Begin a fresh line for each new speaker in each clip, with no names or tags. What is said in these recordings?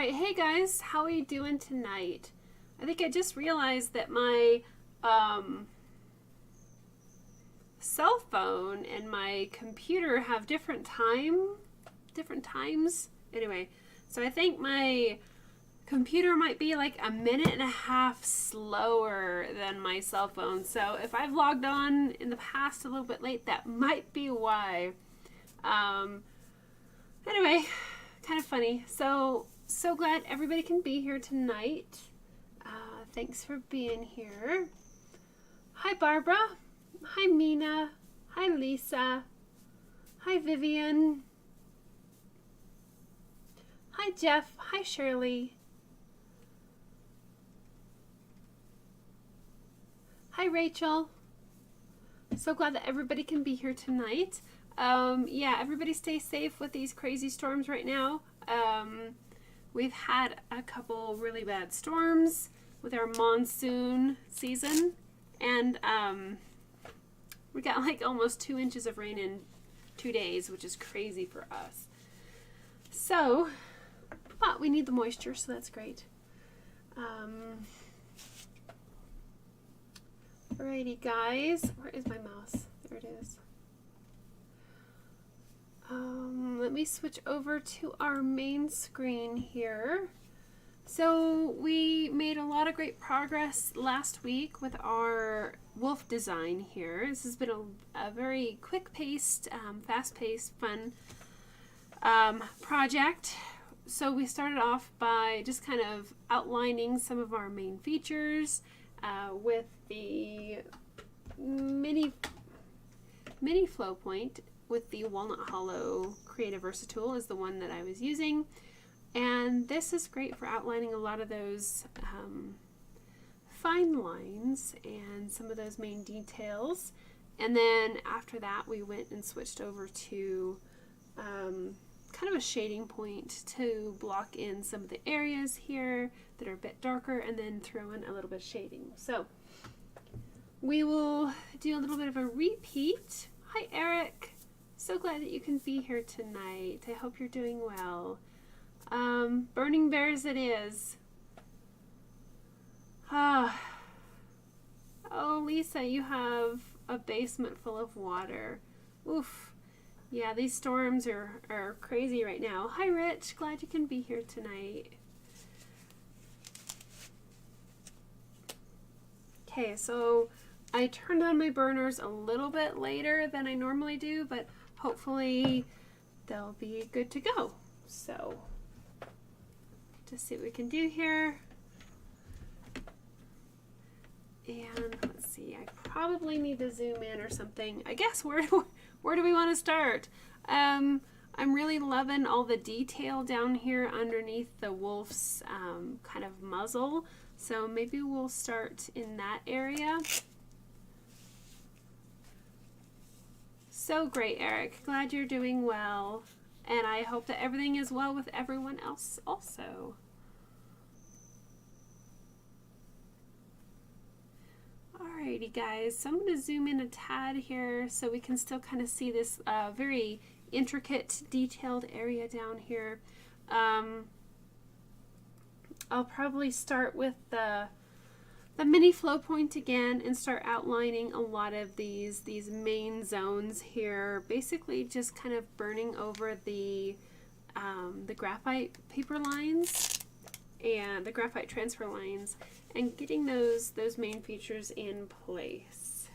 Alright, hey guys, how are you doing tonight? I think I just realized that my cell phone and my computer have different times. Anyway, so I think my computer might be like a minute and a half slower than my cell phone. So if I've logged on in the past a little bit late, that might be why. Anyway, kind of funny. So glad everybody can be here tonight. Thanks for being here. Hi Barbara. Hi Mina. Hi Lisa. Hi Vivian. Hi Jeff. Hi Shirley. Hi Rachel. So glad that everybody can be here tonight. Yeah, everybody stay safe with these crazy storms right now. We've had a couple really bad storms with our monsoon season, and we got like almost 2 inches of rain in 2 days, which is crazy for us. So, but we need the moisture, so that's great. Alrighty guys, where is my mouse? There it is. Let me switch over to our main screen here. So we made a lot of great progress last week with our wolf design here. This has been a very quick-paced, fast-paced, fun project. So we started off by just kind of outlining some of our main features with the mini flow point with the Walnut Hollow Creative Versa tool is the one that I was using. And this is great for outlining a lot of those fine lines and some of those main details. And then after that, we went and switched over to kind of a shading point to block in some of the areas here that are a bit darker, and then throw in a little bit of shading. So we will do a little bit of a repeat. Hi, Eric. So glad that you can be here tonight. I hope you're doing well. Burning bears it is. Oh, Lisa, you have a basement full of water. Oof. Yeah, these storms are crazy right now. Hi, Rich. Glad you can be here tonight. Okay, so I turned on my burners a little bit later than I normally do, but hopefully they'll be good to go. So just see what we can do here. And let's see, I probably need to zoom in or something. I guess where do we want to start? I'm really loving all the detail down here underneath the wolf's kind of muzzle. So maybe we'll start in that area. So great, Eric. Glad you're doing well. And I hope that everything is well with everyone else also. Alrighty guys, so I'm going to zoom in a tad here so we can still kind of see this very intricate, detailed area down here. I'll probably start with the mini flow point again and start outlining a lot of these main zones here, basically just kind of burning over the graphite paper lines and the graphite transfer lines and getting those main features in place.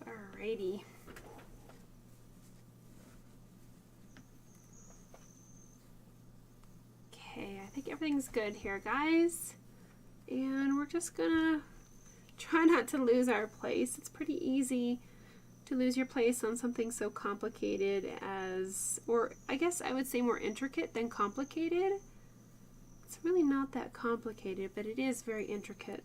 Alrighty. Okay, I think everything's good here, guys. And we're just gonna try not to lose our place. It's pretty easy to lose your place on something so complicated as, or I guess I would say more intricate than complicated. It's really not that complicated, but it is very intricate.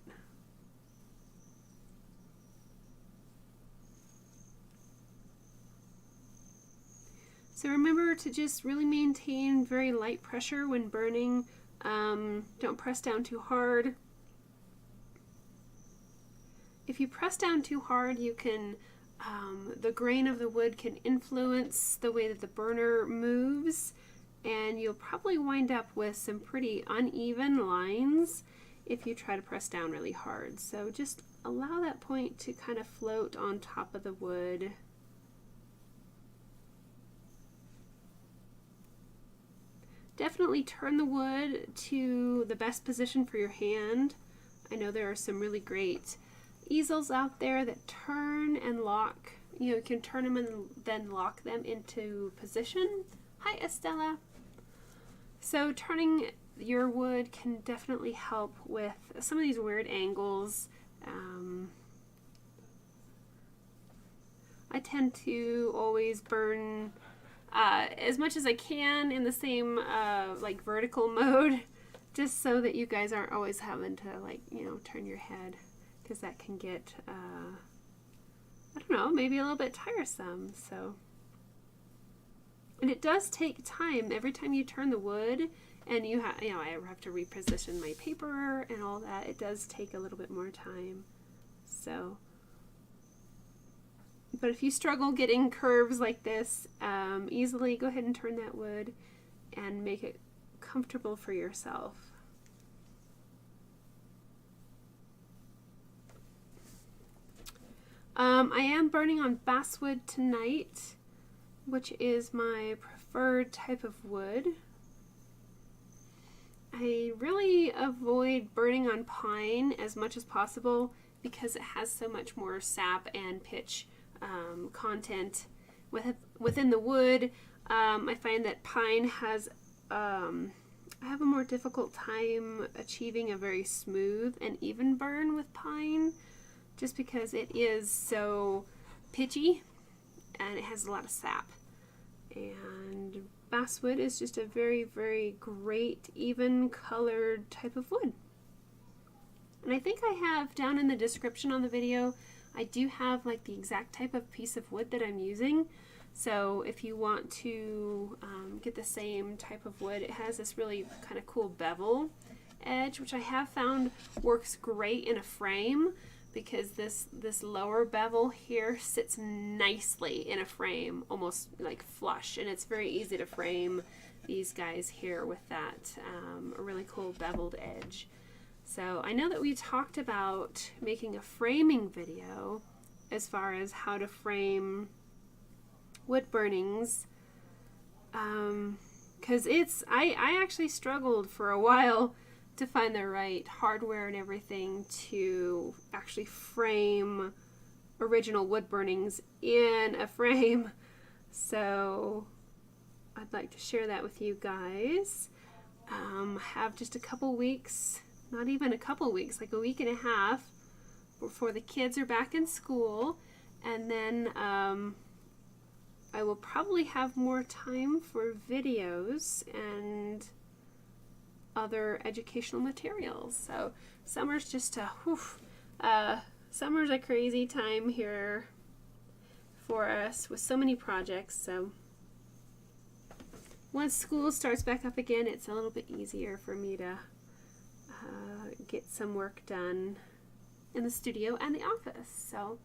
So remember to just really maintain very light pressure when burning. Don't press down too hard. If you press down too hard, you can the grain of the wood can influence the way that the burner moves, and you'll probably wind up with some pretty uneven lines if you try to press down really hard. So just allow that point to kind of float on top of the wood. Definitely turn the wood to the best position for your hand. I know there are some really great easels out there that turn and lock. You can turn them and then lock them into position. Hi, Estella. So turning your wood can definitely help with some of these weird angles. I tend to always burn as much as I can in the same like vertical mode, just so that you guys aren't always having to turn your head, because that can get I don't know, maybe a little bit tiresome. So, and it does take time every time you turn the wood, and I have to reposition my paper and all that. It does take a little bit more time. So, but if you struggle getting curves like this easily, go ahead and turn that wood and make it comfortable for yourself. I am burning on basswood tonight, which is my preferred type of wood. I really avoid burning on pine as much as possible because it has so much more sap and pitch content within the wood. I find that pine has, I have a more difficult time achieving a very smooth and even burn with pine, just because it is so pitchy and it has a lot of sap. And basswood is just a very, very great, even colored type of wood. And I think I have down in the description on the video, I do have like the exact type of piece of wood that I'm using. So if you want to get the same type of wood, it has this really kind of cool bevel edge, which I have found works great in a frame, because this lower bevel here sits nicely in a frame, almost like flush, and it's very easy to frame these guys here with that really cool beveled edge. So I know that we talked about making a framing video as far as how to frame wood burnings, because I actually struggled for a while to find the right hardware and everything to actually frame original wood burnings in a frame. So I'd like to share that with you guys. Have just a couple weeks, not even a couple weeks, like a week and a half before the kids are back in school, and then I will probably have more time for videos and other educational materials. So summer's just summer's a crazy time here for us with so many projects. So once school starts back up again, it's a little bit easier for me to get some work done in the studio and the office. So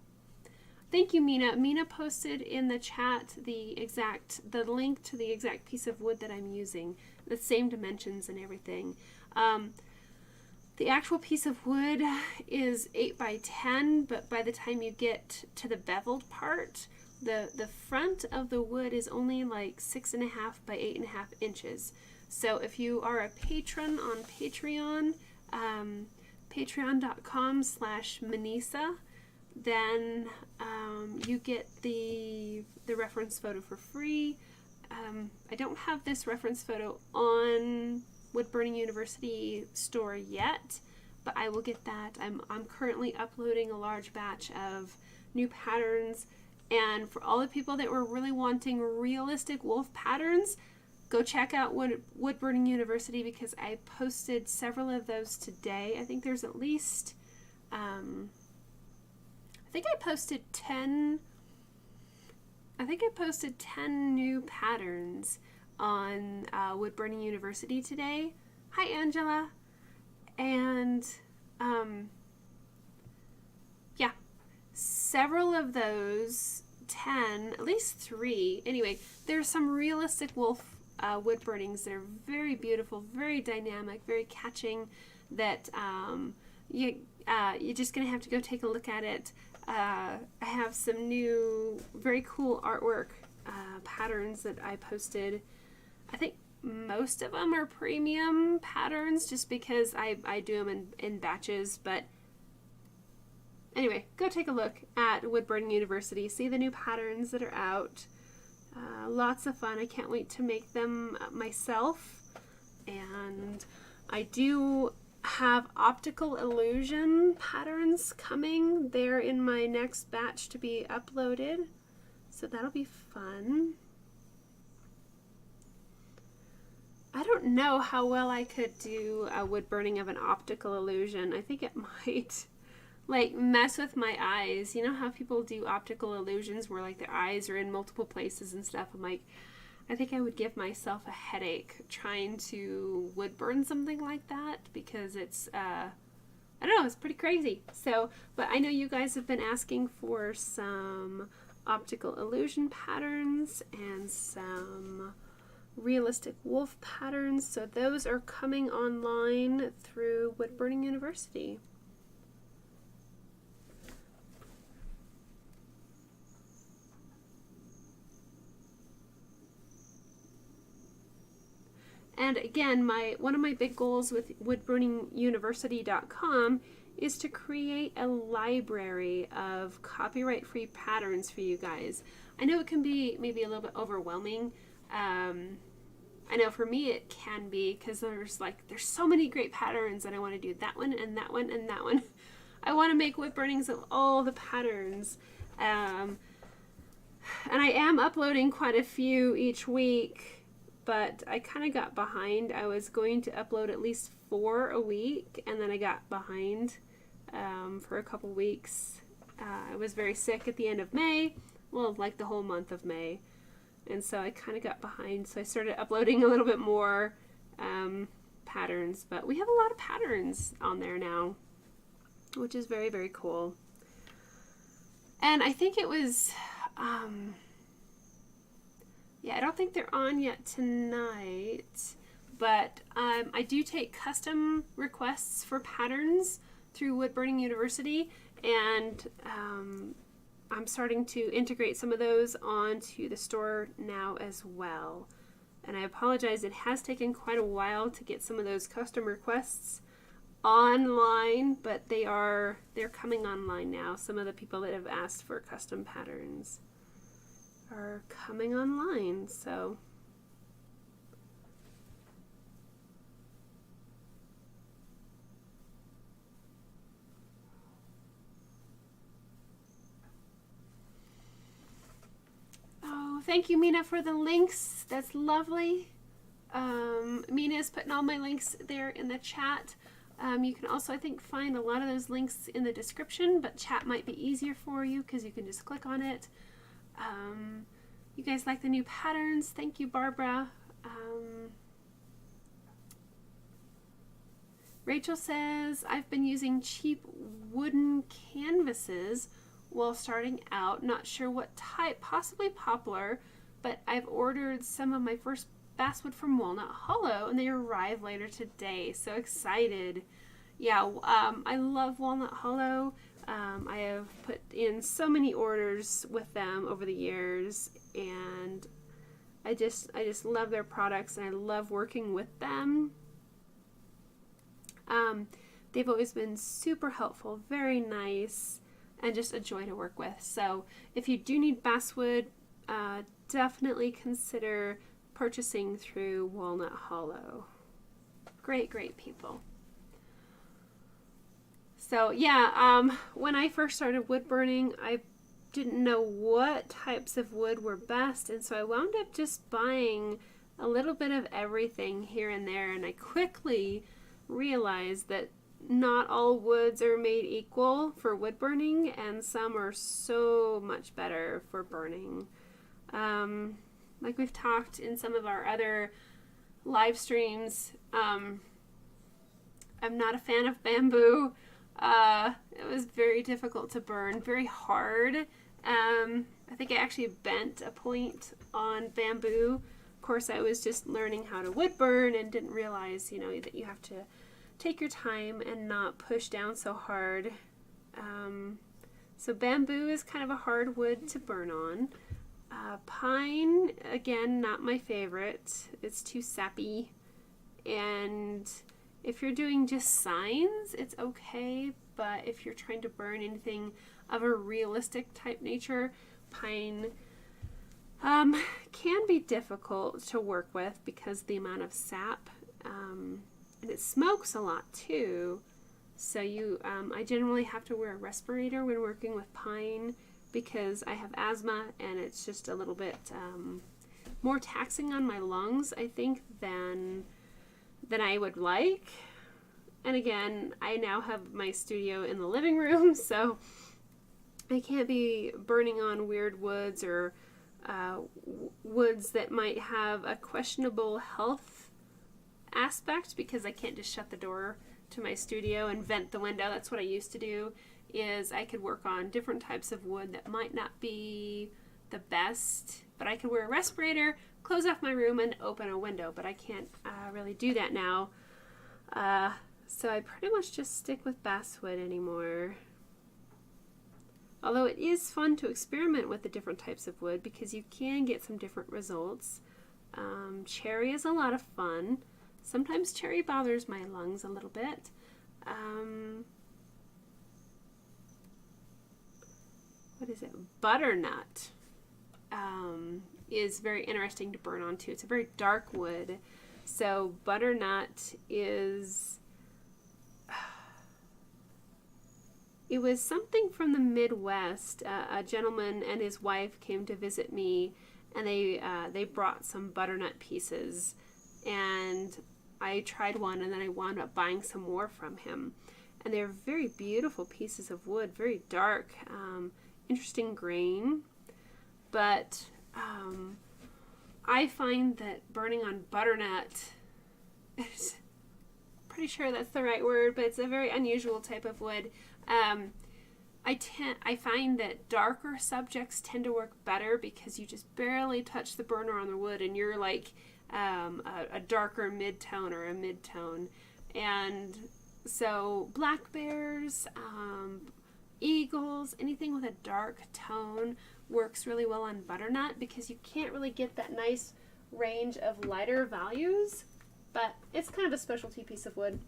thank you, Mina. Mina posted in the chat the link to the exact piece of wood that I'm using, the same dimensions and everything. The actual piece of wood is 8 by 10, but by the time you get to the beveled part, the front of the wood is only like 6.5 by 8.5 inches. So if you are a patron on Patreon, patreon.com/Minisa, then you get the reference photo for free. I don't have this reference photo on Wood Burning University store yet, but I will get that. I'm currently uploading a large batch of new patterns, and for all the people that were really wanting realistic wolf patterns, go check out Wood Burning University, because I posted several of those today. I think there's at least I think I posted 10 new patterns on Wood Burning University today. Hi, Angela. And yeah, several of those, 10, at least 3. Anyway, there's some realistic wolf wood burnings that are very beautiful, very dynamic, very catching, that you're just going to have to go take a look at it. I have some new, very cool artwork patterns that I posted. I think most of them are premium patterns just because I do them in batches, but anyway, go take a look at Wood Burning University, see the new patterns that are out. Lots of fun. I can't wait to make them myself. And I do have optical illusion patterns coming. They're in my next batch to be uploaded, so that'll be fun. I don't know how well I could do a wood burning of an optical illusion. I think it might like mess with my eyes. You know how people do optical illusions where like their eyes are in multiple places and stuff? I'm like, I think I would give myself a headache trying to wood burn something like that, because it's I don't know, it's pretty crazy. So, but I know you guys have been asking for some optical illusion patterns and some realistic wolf patterns, so those are coming online through Wood Burning University. And again, one of my big goals with woodburninguniversity.com is to create a library of copyright-free patterns for you guys. I know it can be maybe a little bit overwhelming. I know for me it can be, because there's so many great patterns, and I want to do that one and that one and that one. I want to make wood burnings of all the patterns. And I am uploading quite a few each week, but I kind of got behind. I was going to upload at least 4 a week, and then I got behind for a couple weeks. I was very sick at the end of May, well, like the whole month of May, and so I kind of got behind, so I started uploading a little bit more patterns, but we have a lot of patterns on there now, which is very, very cool. And I think it was yeah, I don't think they're on yet tonight, but I do take custom requests for patterns through Wood Burning University, and I'm starting to integrate some of those onto the store now as well. And I apologize, it has taken quite a while to get some of those custom requests online, but they're coming online now. Some of the people that have asked for custom patterns are coming online, so oh, thank you, Mina, for the links. That's lovely. Mina is putting all my links there in the chat. You can also, I think, find a lot of those links in the description, but chat might be easier for you because you can just click on it. You guys like the new patterns? Thank you, Barbara. Rachel says, I've been using cheap wooden canvases while starting out. Not sure what type, possibly poplar, but I've ordered some of my first basswood from Walnut Hollow, and they arrive later today. So excited. Yeah, I love Walnut Hollow. I have put in so many orders with them over the years, and I just love their products, and I love working with them. They've always been super helpful, very nice, and just a joy to work with. So if you do need basswood, definitely consider purchasing through Walnut Hollow. Great, great people. So yeah, when I first started wood burning, I didn't know what types of wood were best, and so I wound up just buying a little bit of everything here and there, and I quickly realized that not all woods are made equal for wood burning, and some are so much better for burning. Like we've talked in some of our other live streams, I'm not a fan of bamboo. It was very difficult to burn, very hard. I think I actually bent a point on bamboo. Of course, I was just learning how to wood burn and didn't realize, you know, that you have to take your time and not push down so hard. So bamboo is kind of a hard wood to burn on. Pine, again, not my favorite. It's too sappy. And if you're doing just signs, it's okay. But if you're trying to burn anything of a realistic type nature, pine can be difficult to work with because the amount of sap, and it smokes a lot too. So I generally have to wear a respirator when working with pine because I have asthma and it's just a little bit more taxing on my lungs, I think, than I would like. And again, I now have my studio in the living room, so I can't be burning on weird woods or woods that might have a questionable health aspect because I can't just shut the door to my studio and vent the window. That's what I used to do, is I could work on different types of wood that might not be the best, but I could wear a respirator, close off my room, and open a window, but I can't really do that now. So I pretty much just stick with basswood anymore. Although it is fun to experiment with the different types of wood because you can get some different results. Cherry is a lot of fun. Sometimes cherry bothers my lungs a little bit. What is it? Butternut is very interesting to burn on too. It's a very dark wood. So butternut is... It was something from the Midwest. A gentleman and his wife came to visit me, and they brought some butternut pieces, and I tried one, and then I wound up buying some more from him. And they're very beautiful pieces of wood, very dark, interesting grain. But I find that burning on butternut, pretty sure that's the right word, but it's a very unusual type of wood. I find that darker subjects tend to work better because you just barely touch the burner on the wood and you're like a darker mid-tone or a mid-tone. And so black bears, eagles, anything with a dark tone works really well on butternut because you can't really get that nice range of lighter values, but it's kind of a specialty piece of wood.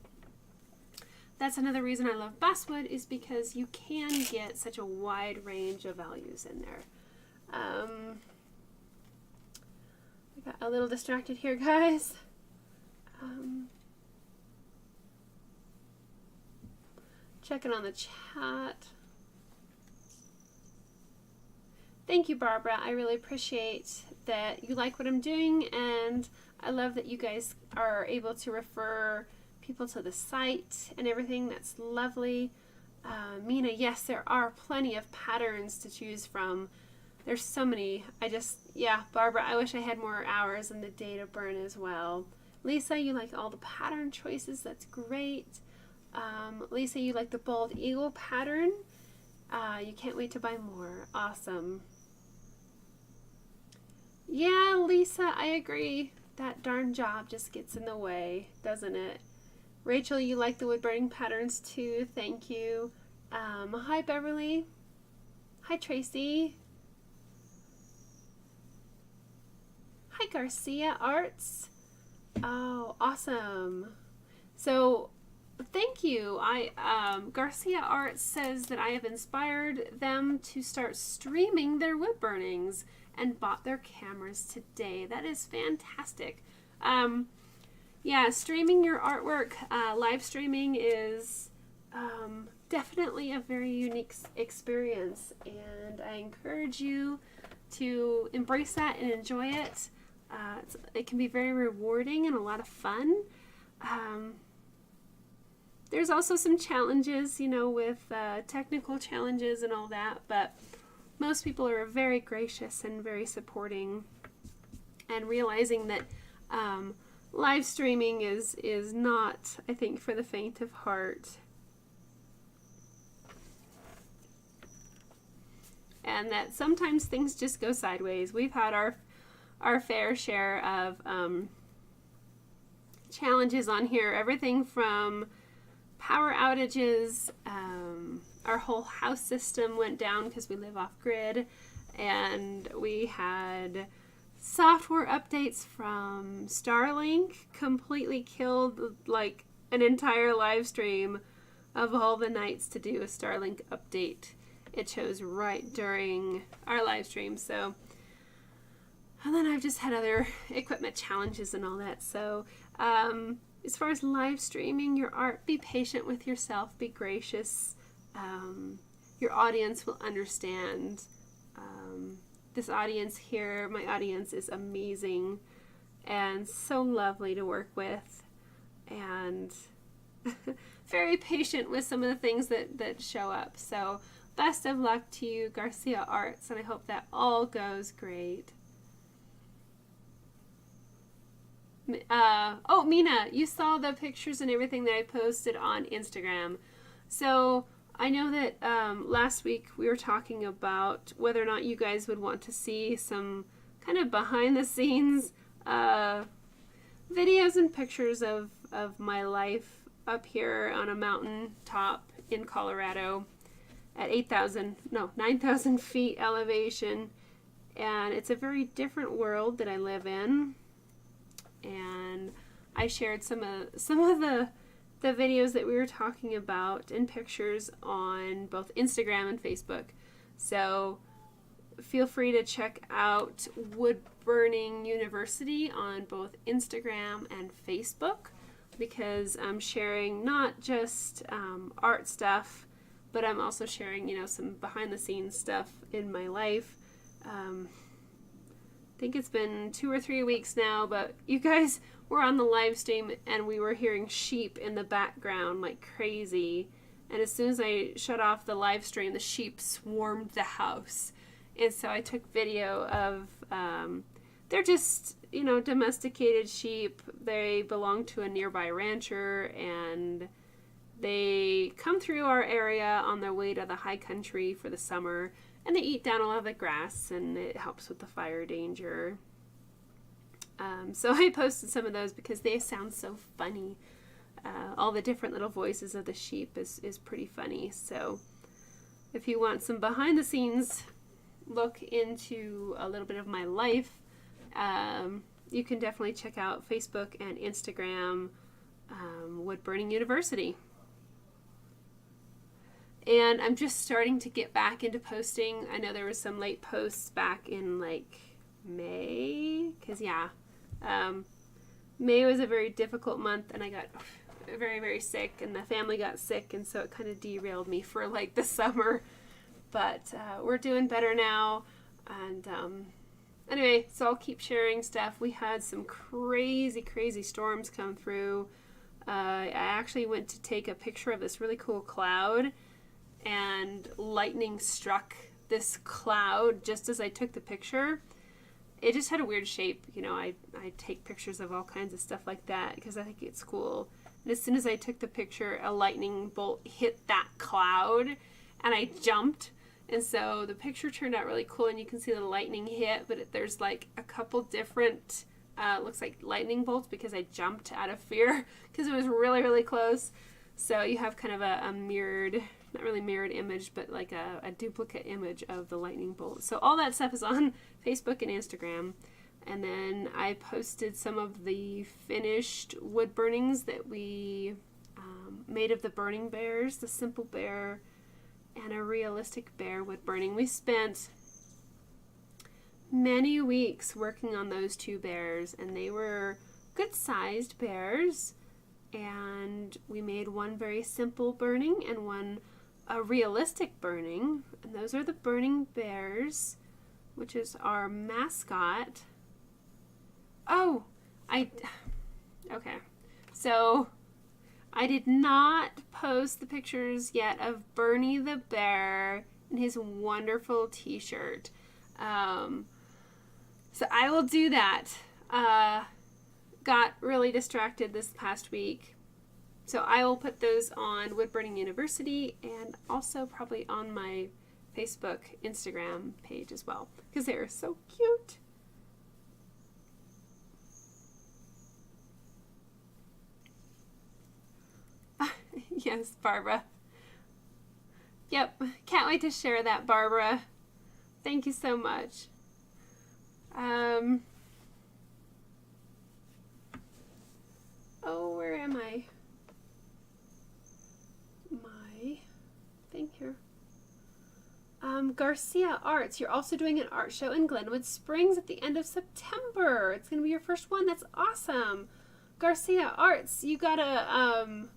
That's another reason I love basswood, is because you can get such a wide range of values in there. I got a little distracted here, guys. Checking on the chat. Thank you, Barbara. I really appreciate that you like what I'm doing, and I love that you guys are able to refer people to the site and everything. That's lovely. Mina, yes, there are plenty of patterns to choose from. There's so many. Barbara, I wish I had more hours in the day to burn as well. Lisa, you like all the pattern choices. That's great. Lisa, you like the bald eagle pattern. You can't wait to buy more. Awesome. Yeah, Lisa, I agree. That darn job just gets in the way, doesn't it? Rachel, you like the wood burning patterns too. Thank you. Hi, Beverly. Hi, Tracy. Hi, Garcia Arts. Oh, awesome. So, thank you. Garcia Arts says that I have inspired them to start streaming their wood burnings and bought their cameras today. That is fantastic. Yeah, streaming your artwork, live streaming is definitely a very unique experience, and I encourage you to embrace that and enjoy it. It can be very rewarding and a lot of fun. There's also some challenges, with technical challenges and all that, but most people are very gracious and very supporting, and realizing that live streaming is not, I think, for the faint of heart. and that sometimes things just go sideways. We've had our fair share of challenges on here, everything from power outages. Our whole house system went down because we live off grid, and we had software updates from Starlink completely killed like an entire live stream of all the nights to do a Starlink update. It chose right during our live stream. So, and then I've just had other equipment challenges and all that. So as far as live streaming your art, be patient with yourself, be gracious. Your audience will understand. This audience here, my audience, is amazing and so lovely to work with, and very patient with some of the things that show up. So best of luck to you, Garcia Arts, and I hope that all goes great. Oh, Mina, you saw the pictures and everything that I posted on Instagram. So I know that last week we were talking about whether or not you guys would want to see some kind of behind the scenes videos and pictures of my life up here on a mountain top in Colorado at 9,000 feet elevation. And it's a very different world that I live in. And I shared some of the videos that we were talking about and pictures on both Instagram and Facebook. So feel free to check out Wood Burning University on both Instagram and Facebook, because I'm sharing not just art stuff, but I'm also sharing, some behind the scenes stuff in my life. I think it's been 2 or 3 weeks now, but you guys were on the live stream and we were hearing sheep in the background like crazy. And as soon as I shut off the live stream, the sheep swarmed the house. And so I took video of, they're just, domesticated sheep. They belong to a nearby rancher, and they come through our area on their way to the high country for the summer. And they eat down a lot of the grass, and it helps with the fire danger. So I posted some of those because they sound so funny. All the different little voices of the sheep is pretty funny. So if you want some behind the scenes look into a little bit of my life, you can definitely check out Facebook and Instagram, Wood Burning University. And I'm just starting to get back into posting. I know there was some late posts back in May, because May was a very difficult month, and I got very, very sick, and the family got sick, and so it kind of derailed me for the summer. But we're doing better now, and anyway, so I'll keep sharing stuff. We had some crazy, crazy storms come through. I actually went to take a picture of this really cool cloud, and lightning struck this cloud just as I took the picture. It just had a weird shape. I take pictures of all kinds of stuff like that because I think it's cool. And as soon as I took the picture, a lightning bolt hit that cloud, and I jumped. And so the picture turned out really cool, and you can see the lightning hit, but there's a couple different, looks like lightning bolts because I jumped out of fear because it was really, really close. So you have kind of a mirrored, not really mirrored image, but a duplicate image of the lightning bolt. So all that stuff is on Facebook and Instagram. And then I posted some of the finished wood burnings that we made of the burning bears, the simple bear and a realistic bear wood burning. We spent many weeks working on those 2 bears, and they were good-sized bears. And we made one very simple burning and one a realistic burning, and those are the burning bears, which is our mascot. Okay. So I did not post the pictures yet of Bernie the bear in his wonderful t-shirt. So I will do that. Got really distracted this past week. So I will put those on Wood Burning University and also probably on my Facebook, Instagram page as well, because they are so cute. Yes, Barbara. Yep, can't wait to share that, Barbara. Thank you so much. Oh, where am I? My thing here. Garcia Arts, you're also doing an art show in Glenwood Springs at the end of September. It's going to be your first one. That's awesome. Garcia Arts, you gotta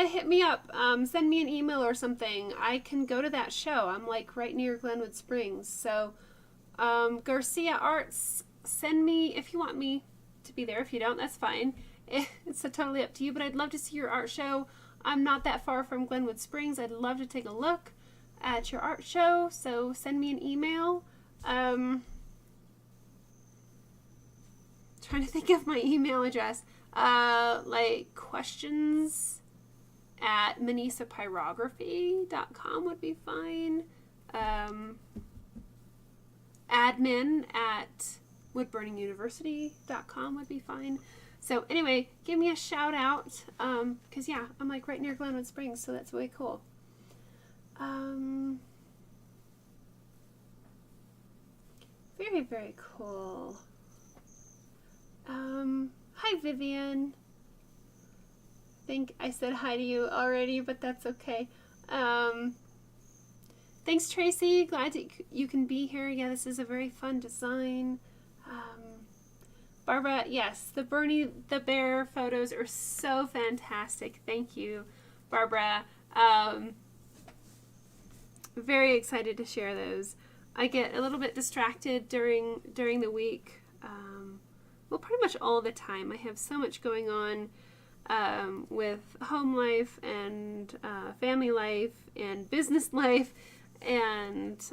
hit me up. Send me an email or something. I can go to that show. I'm like right near Glenwood Springs. So, Garcia Arts, send me if you want me to be there. If you don't, that's fine. It's totally up to you, but I'd love to see your art show. I'm not that far from Glenwood Springs. I'd love to take a look at your art show, so send me an email. Trying to think of my email address. Like questions at minisapyrography.com would be fine. Admin at woodburninguniversity.com would be fine. So anyway, give me a shout out, because yeah, I'm like right near Glenwood Springs, so that's way cool. Very, very cool. Hi Vivian. I think I said hi to you already, but that's okay. Thanks Tracy, glad that you can be here. Yeah, this is a very fun design. Barbara, yes, the Bernie the Bear photos are so fantastic. Thank you, Barbara. Very excited to share those. I get a little bit distracted during the week. Well, pretty much all the time. I have so much going on with home life and family life and business life and,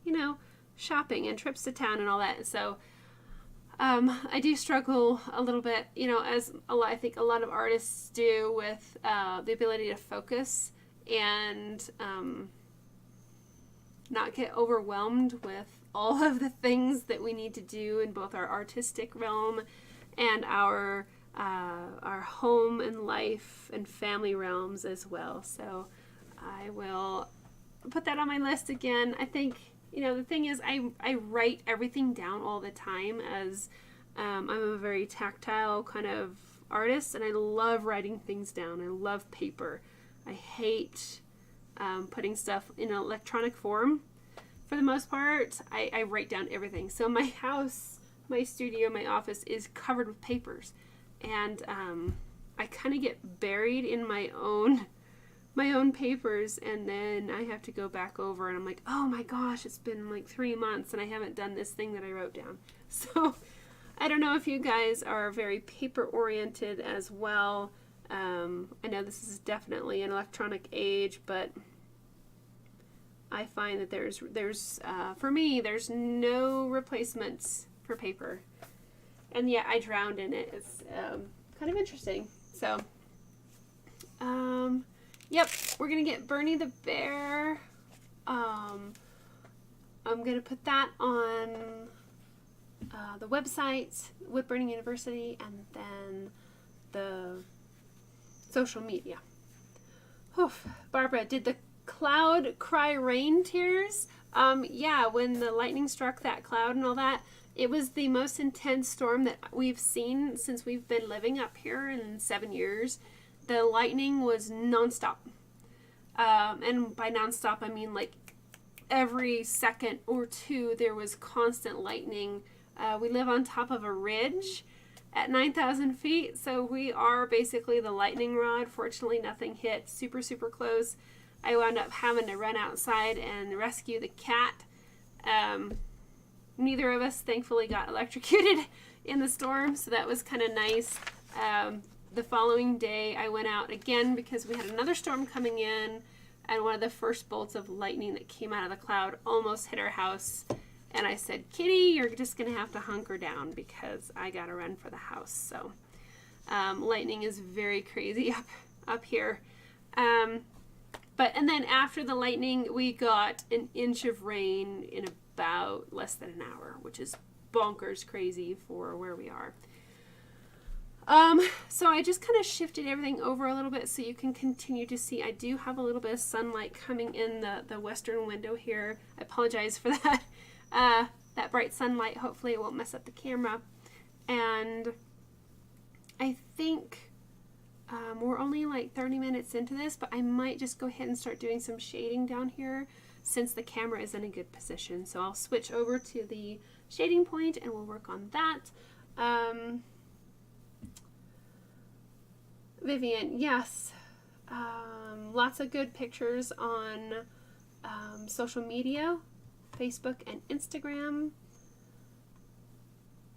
you know, shopping and trips to town and all that. So I do struggle a little bit, you know, as I think a lot of artists do, with the ability to focus and not get overwhelmed with all of the things that we need to do in both our artistic realm and our home and life and family realms as well. So I will put that on my list again. I think, you know, the thing is I write everything down all the time, as I'm a very tactile kind of artist, and I love writing things down. I love paper. I hate putting stuff in an electronic form. For the most part, I write down everything. So my house, my studio, my office is covered with papers, and I kind of get buried in my own papers, and then I have to go back over, and I'm like, oh my gosh, it's been like 3 months and I haven't done this thing that I wrote down. So I don't know if you guys are very paper oriented as well. I know this is definitely an electronic age, but I find that there's for me, there's no replacements for paper, and yet I drowned in it. It's kind of interesting. So yep, we're gonna get Bernie the Bear. I'm gonna put that on the website, Wood Burning University, and then the social media. Oof. Barbara, did the cloud cry rain tears? Yeah, when the lightning struck that cloud and all that, it was the most intense storm that we've seen since we've been living up here in 7 years. The lightning was nonstop. And by nonstop, I mean like every second or two there was constant lightning. We live on top of a ridge at 9,000 feet, so we are basically the lightning rod. Fortunately, nothing hit super, super close. I wound up having to run outside and rescue the cat. Neither of us, thankfully, got electrocuted in the storm, so that was kind of nice. The following day, I went out again because we had another storm coming in, and one of the first bolts of lightning that came out of the cloud almost hit our house. And I said, Kitty, you're just going to have to hunker down because I got to run for the house. So lightning is very crazy up here. And then after the lightning, we got an inch of rain in about less than an hour, which is bonkers crazy for where we are. So I just kind of shifted everything over a little bit so you can continue to see. I do have a little bit of sunlight coming in the western window here. I apologize for that, that bright sunlight. Hopefully it won't mess up the camera. And I think we're only like 30 minutes into this, but I might just go ahead and start doing some shading down here since the camera is in a good position. So I'll switch over to the shading point and we'll work on that. Vivian, yes, lots of good pictures on social media, Facebook and Instagram.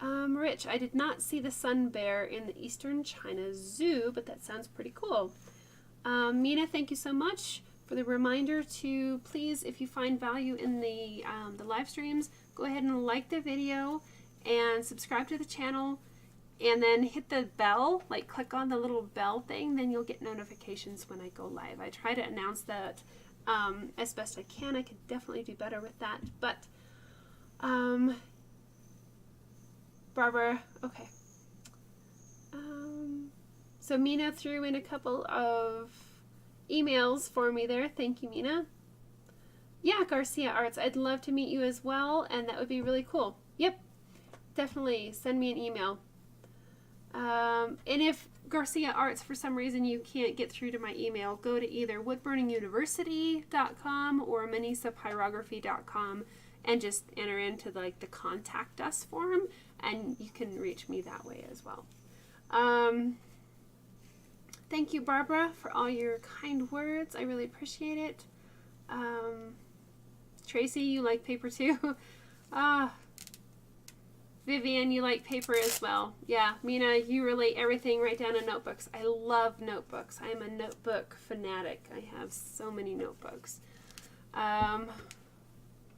Rich, I did not see the sun bear in the Eastern China Zoo, but that sounds pretty cool. Mina, thank you so much for the reminder to please, if you find value in the live streams, go ahead and like the video and subscribe to the channel. And then hit the bell, like click on the little bell thing, then you'll get notifications when I go live. I try to announce that as best I can. I could definitely do better with that. But, Barbara, okay. So Mina threw in a couple of emails for me there. Thank you, Mina. Yeah, Garcia Arts, I'd love to meet you as well, and that would be really cool. Yep, definitely send me an email. And if Garcia Arts, for some reason you can't get through to my email, go to either woodburninguniversity.com or minisapyrography.com and just enter into like the contact us form, and you can reach me that way as well. Thank you, Barbara, for all your kind words. I really appreciate it. Tracy, you like paper too? Vivian, you like paper as well. Yeah, Mina, you relate everything right down to notebooks. I love notebooks. I am a notebook fanatic. I have so many notebooks.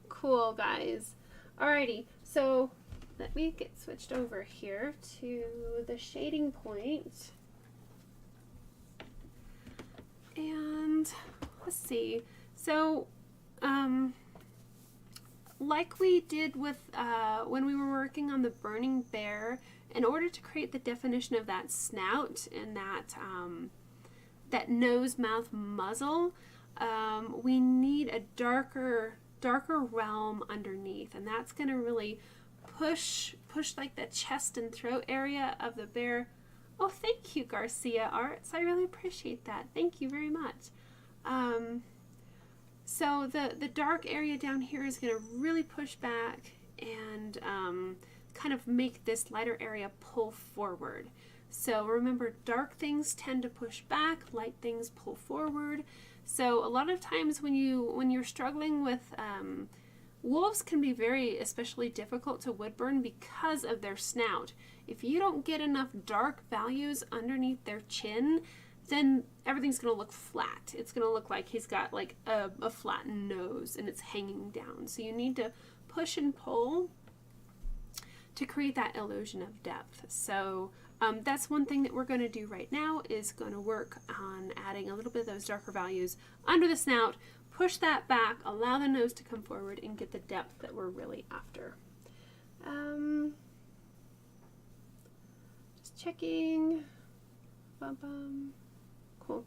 Cool, guys. Alrighty, so let me get switched over here to the shading point. And let's see. So, like we did with when we were working on the burning bear, in order to create the definition of that snout and that nose, mouth, muzzle, we need a darker realm underneath, and that's going to really push like the chest and throat area of the bear. Oh, thank you, Garcia Arts. I really appreciate that. Thank you very much. So the dark area down here is going to really push back and kind of make this lighter area pull forward. So remember, dark things tend to push back, light things pull forward. So a lot of times when you're struggling with wolves, can be very especially difficult to wood burn because of their snout. If you don't get enough dark values underneath their chin, then everything's going to look flat. It's going to look like he's got like a flattened nose and it's hanging down. So you need to push and pull to create that illusion of depth. So that's one thing that we're going to do right now, is going to work on adding a little bit of those darker values under the snout, push that back, allow the nose to come forward and get the depth that we're really after. Just checking. Cool.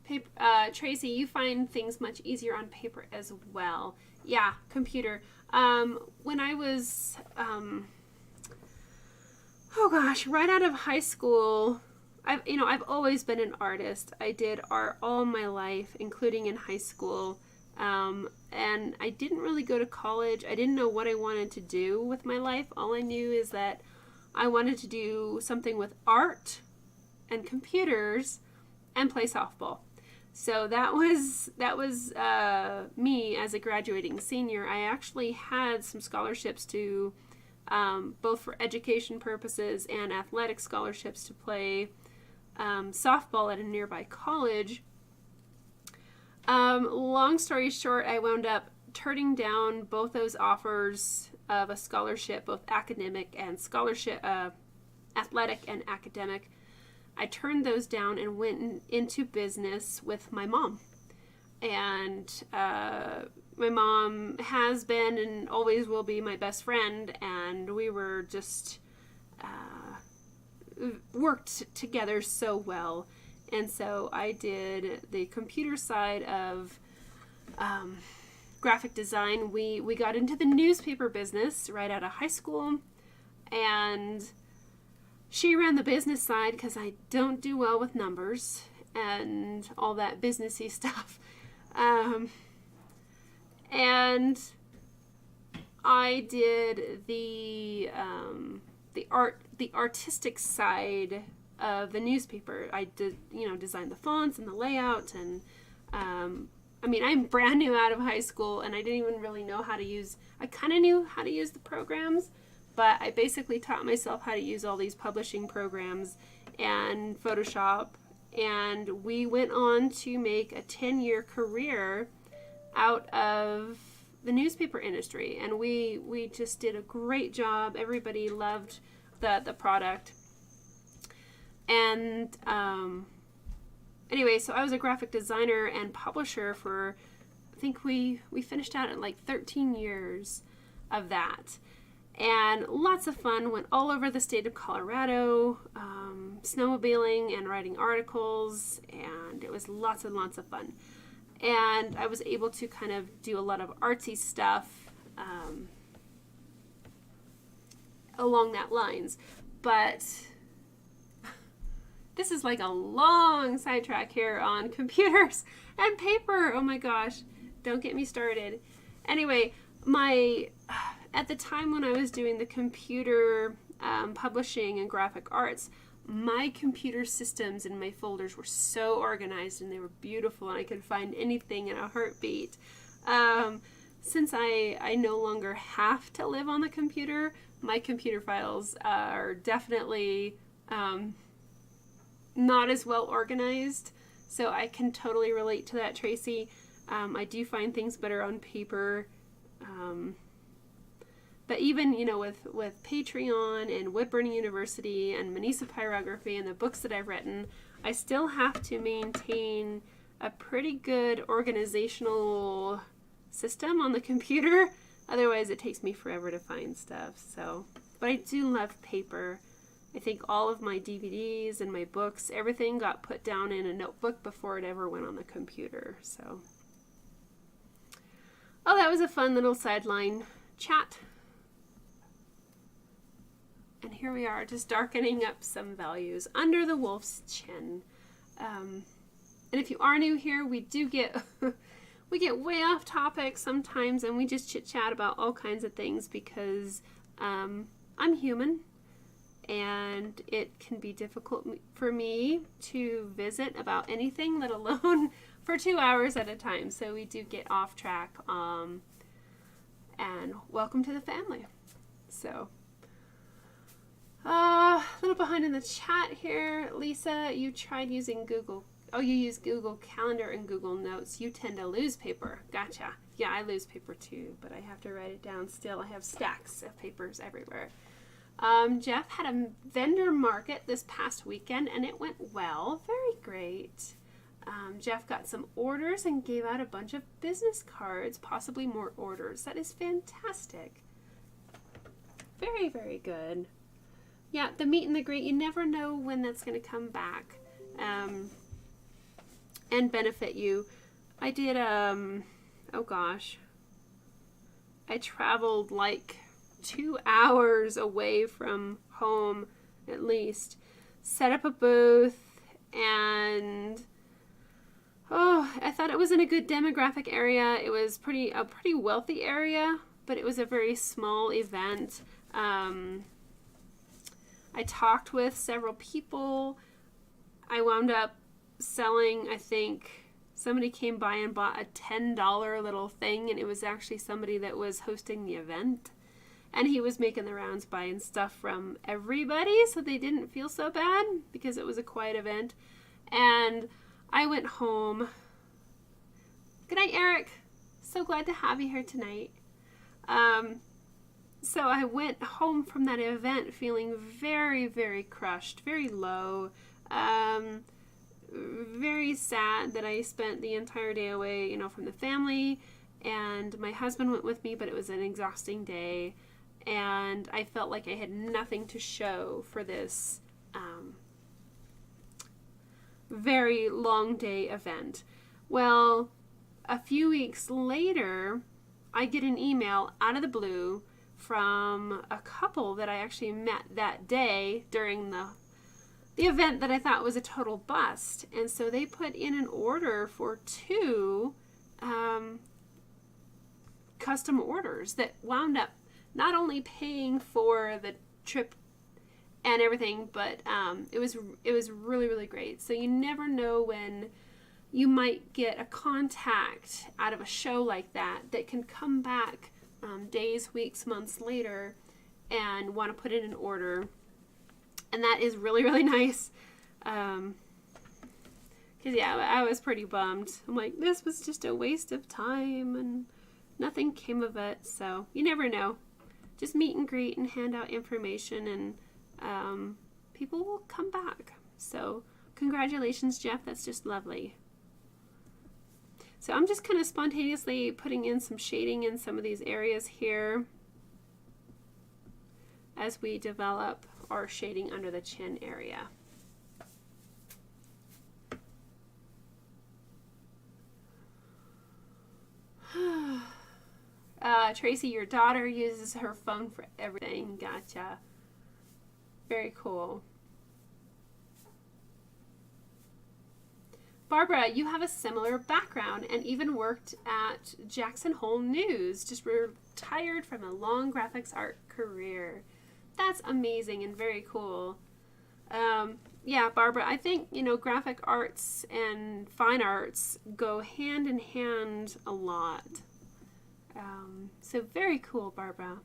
Paper, Tracy, you find things much easier on paper as well. Yeah, computer. When I was, oh gosh, right out of high school, I've always been an artist. I did art all my life, including in high school. And I didn't really go to college. I didn't know what I wanted to do with my life. All I knew is that I wanted to do something with art and computers and play softball. So that was me as a graduating senior. I actually had some scholarships to both for education purposes and athletic scholarships to play softball at a nearby college. Long story short, I wound up turning down both those offers of a scholarship, both academic and scholarship, athletic and academic. I turned those down and went into business with my mom. And my mom has been and always will be my best friend, and we were just worked together so well. And so I did the computer side of graphic design. We got into the newspaper business right out of high school, and she ran the business side because I don't do well with numbers and all that businessy stuff. And I did the artistic side of the newspaper. I did, design the fonts and the layout, and I'm brand new out of high school, and I didn't even really know how to use, I kind of knew how to use the programs, but I basically taught myself how to use all these publishing programs and Photoshop, and we went on to make a 10-year career out of the newspaper industry, and we just did a great job. Everybody loved the product. And anyway, so I was a graphic designer and publisher for, I think we finished out at like 13 years of that. And lots of fun, went all over the state of Colorado, snowmobiling and writing articles, and it was lots and lots of fun. And I was able to kind of do a lot of artsy stuff along that lines. But this is like a long sidetrack here on computers and paper. Oh my gosh, don't get me started. Anyway, at the time when I was doing the computer publishing and graphic arts, my computer systems and my folders were so organized, and they were beautiful, and I could find anything in a heartbeat. Since I no longer have to live on the computer, my computer files are definitely not as well organized, so I can totally relate to that, Tracy. I do find things better on paper. But even, with Patreon and Wood Burning University and Minisa Pyrography and the books that I've written, I still have to maintain a pretty good organizational system on the computer. Otherwise, it takes me forever to find stuff. But I do love paper. I think all of my DVDs and my books, everything got put down in a notebook before it ever went on the computer. So, that was a fun little sideline chat. And here we are, just darkening up some values under the wolf's chin. And if you are new here, we do get we get way off topic sometimes, and we just chit chat about all kinds of things because I'm human, and it can be difficult for me to visit about anything, let alone for 2 hours at a time. So we do get off track. And welcome to the family. So. A little behind in the chat here. Lisa, you tried using Google. Oh, you use Google Calendar and Google Notes. You tend to lose paper. Gotcha. Yeah, I lose paper too, but I have to write it down still. I have stacks of papers everywhere. Jeff had a vendor market this past weekend, and it went well. Very great. Jeff got some orders and gave out a bunch of business cards, possibly more orders. That is fantastic. Very, very good. Yeah, the meet and the greet, you never know when that's going to come back and benefit you. I did, I traveled like 2 hours away from home, at least, set up a booth, and I thought it was in a good demographic area. It was a pretty wealthy area, but it was a very small event. I talked with several people. I wound up selling, I think, somebody came by and bought a $10 little thing, and it was actually somebody that was hosting the event. And he was making the rounds buying stuff from everybody, so they didn't feel so bad because it was a quiet event. And I went home. Good night, Eric. So glad to have you here tonight. So I went home from that event feeling very, very crushed, very low. Very sad that I spent the entire day away, from the family, and my husband went with me, but it was an exhausting day, and I felt like I had nothing to show for this very long day event. Well, a few weeks later, I get an email out of the blue from a couple that I actually met that day during the event that I thought was a total bust. And so they put in an order for 2 custom orders that wound up not only paying for the trip and everything, but it was really, really great. So you never know when you might get a contact out of a show like that can come back days, weeks, months later and want to put in an order. And that is really, really nice. Because, yeah, I was pretty bummed. I'm like, this was just a waste of time and nothing came of it. So you never know. Just meet and greet and hand out information, and people will come back. So congratulations, Jeff. That's just lovely. So I'm just kind of spontaneously putting in some shading in some of these areas here as we develop our shading under the chin area. Tracy, your daughter uses her phone for everything. Gotcha. Very cool. Barbara, you have a similar background and even worked at Jackson Hole News. Just retired from a long graphics art career. That's amazing and very cool. Yeah, Barbara, I think, graphic arts and fine arts go hand in hand a lot. So very cool, Barbara.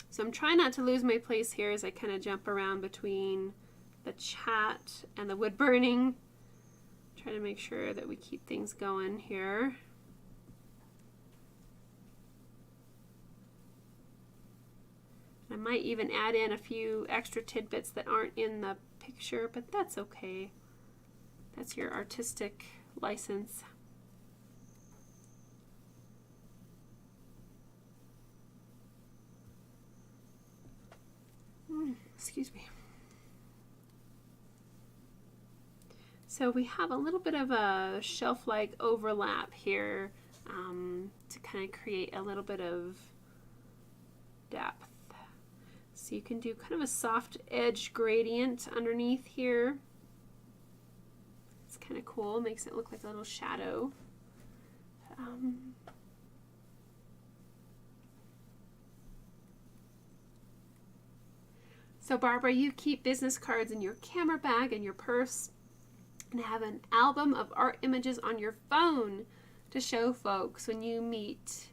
So I'm trying not to lose my place here as I kind of jump around between the chat and the wood burning. Try to make sure that we keep things going here. I might even add in a few extra tidbits that aren't in the picture, but that's okay. That's your artistic license. Excuse me. So we have a little bit of a shelf-like overlap here to kind of create a little bit of depth. So you can do kind of a soft edge gradient underneath here. It's kind of cool, makes it look like a little shadow. So Barbara, you keep business cards in your camera bag and your purse and have an album of art images on your phone to show folks when you meet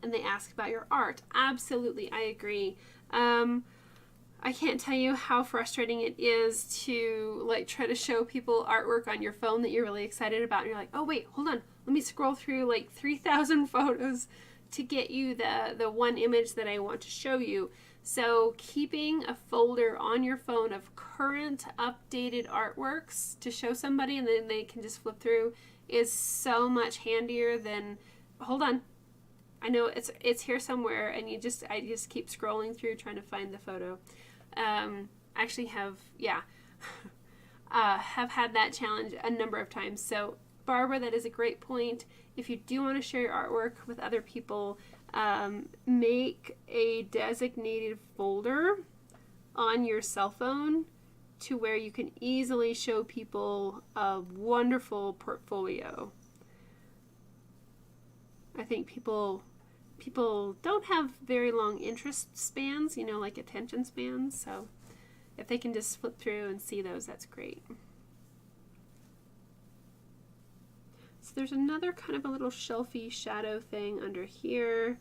and they ask about your art. Absolutely, I agree. I can't tell you how frustrating it is to try to show people artwork on your phone that you're really excited about, and you're like, oh wait, hold on, let me scroll through 3,000 photos to get you the one image that I want to show you. So keeping a folder on your phone of current updated artworks to show somebody and then they can just flip through is so much handier than, hold on, I know it's here somewhere, and I just keep scrolling through trying to find the photo. Actually have had that challenge a number of times. So Barbara, that is a great point. If you do want to share your artwork with other people, make a designated folder on your cell phone to where you can easily show people a wonderful portfolio. I think people don't have very long interest spans, like attention spans, so if they can just flip through and see those, that's great. So there's another kind of a little shelfy shadow thing under here.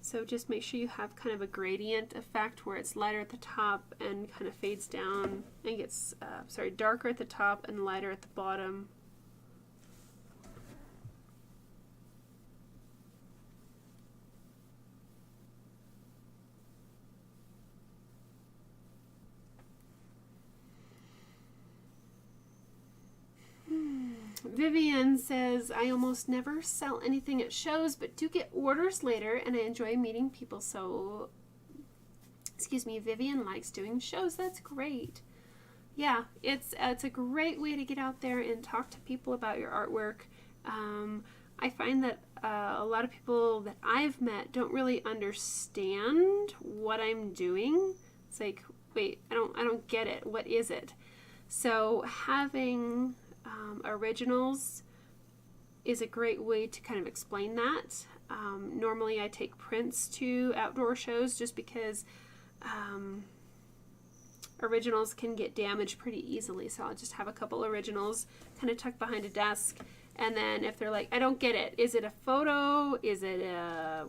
So just make sure you have kind of a gradient effect where it's lighter at the top and kind of fades down and gets, darker at the top and lighter at the bottom. Vivian says, I almost never sell anything at shows, but do get orders later, and I enjoy meeting people. So, Vivian likes doing shows. That's great. Yeah, it's a great way to get out there and talk to people about your artwork. I find that a lot of people that I've met don't really understand what I'm doing. It's like, wait, I don't get it. What is it? So having originals is a great way to kind of explain that. Normally I take prints to outdoor shows just because originals can get damaged pretty easily. So I'll just have a couple originals kind of tucked behind a desk. And then if they're like, I don't get it. Is it a photo? Is it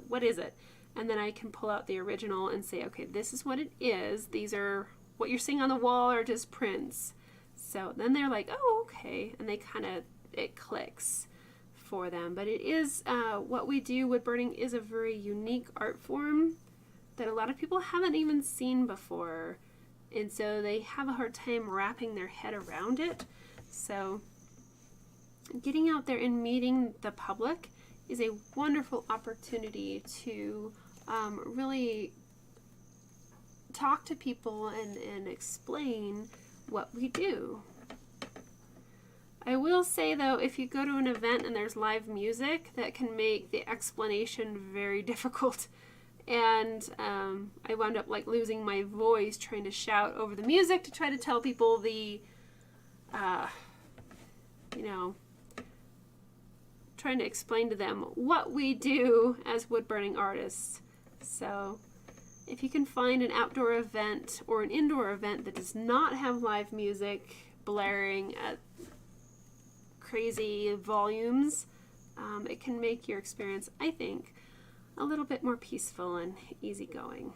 what is it? And then I can pull out the original and say, okay, this is what it is. These are what you're seeing on the wall are just prints. So then they're like, oh, okay. And they it clicks for them. But it is, what we do, wood burning is a very unique art form that a lot of people haven't even seen before. And so they have a hard time wrapping their head around it. So getting out there and meeting the public is a wonderful opportunity to really talk to people and explain what we do. I will say though, if you go to an event and there's live music, that can make the explanation very difficult. And I wound up like losing my voice trying to shout over the music to try to tell people trying to explain to them what we do as wood burning artists. So if you can find an outdoor event or an indoor event that does not have live music blaring at crazy volumes, it can make your experience, I think, a little bit more peaceful and easygoing.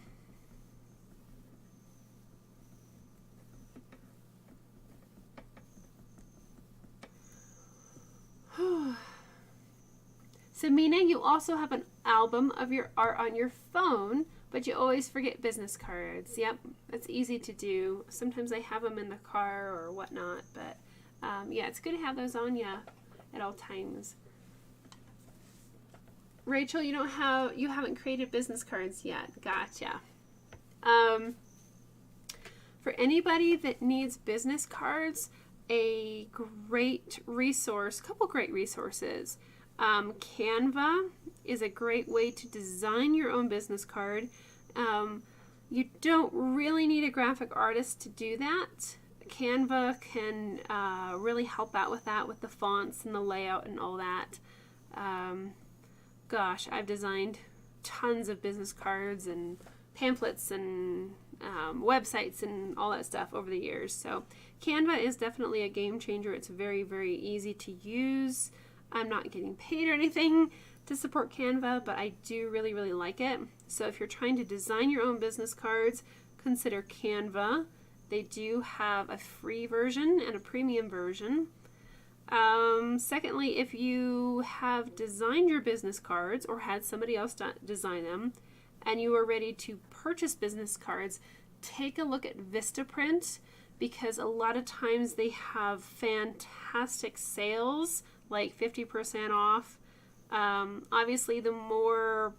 So Mina, you also have an album of your art on your phone, but you always forget business cards. Yep, that's easy to do. Sometimes I have them in the car or whatnot, but yeah, it's good to have those on you at all times. Rachel, you haven't created business cards yet. Gotcha. For anybody that needs business cards, a great resource, couple great resources. Canva is a great way to design your own business card. You don't really need a graphic artist to do that. Canva can really help out with that, with the fonts and the layout and all that. Gosh, I've designed tons of business cards and pamphlets and websites and all that stuff over the years. So Canva is definitely a game changer. It's very, very easy to use. I'm not getting paid or anything to support Canva, but I do really, really like it. So if you're trying to design your own business cards, consider Canva. They do have a free version and a premium version. Secondly, if you have designed your business cards or had somebody else design them and you are ready to purchase business cards, take a look at Vistaprint, because a lot of times they have fantastic sales, like 50% off. Obviously, the more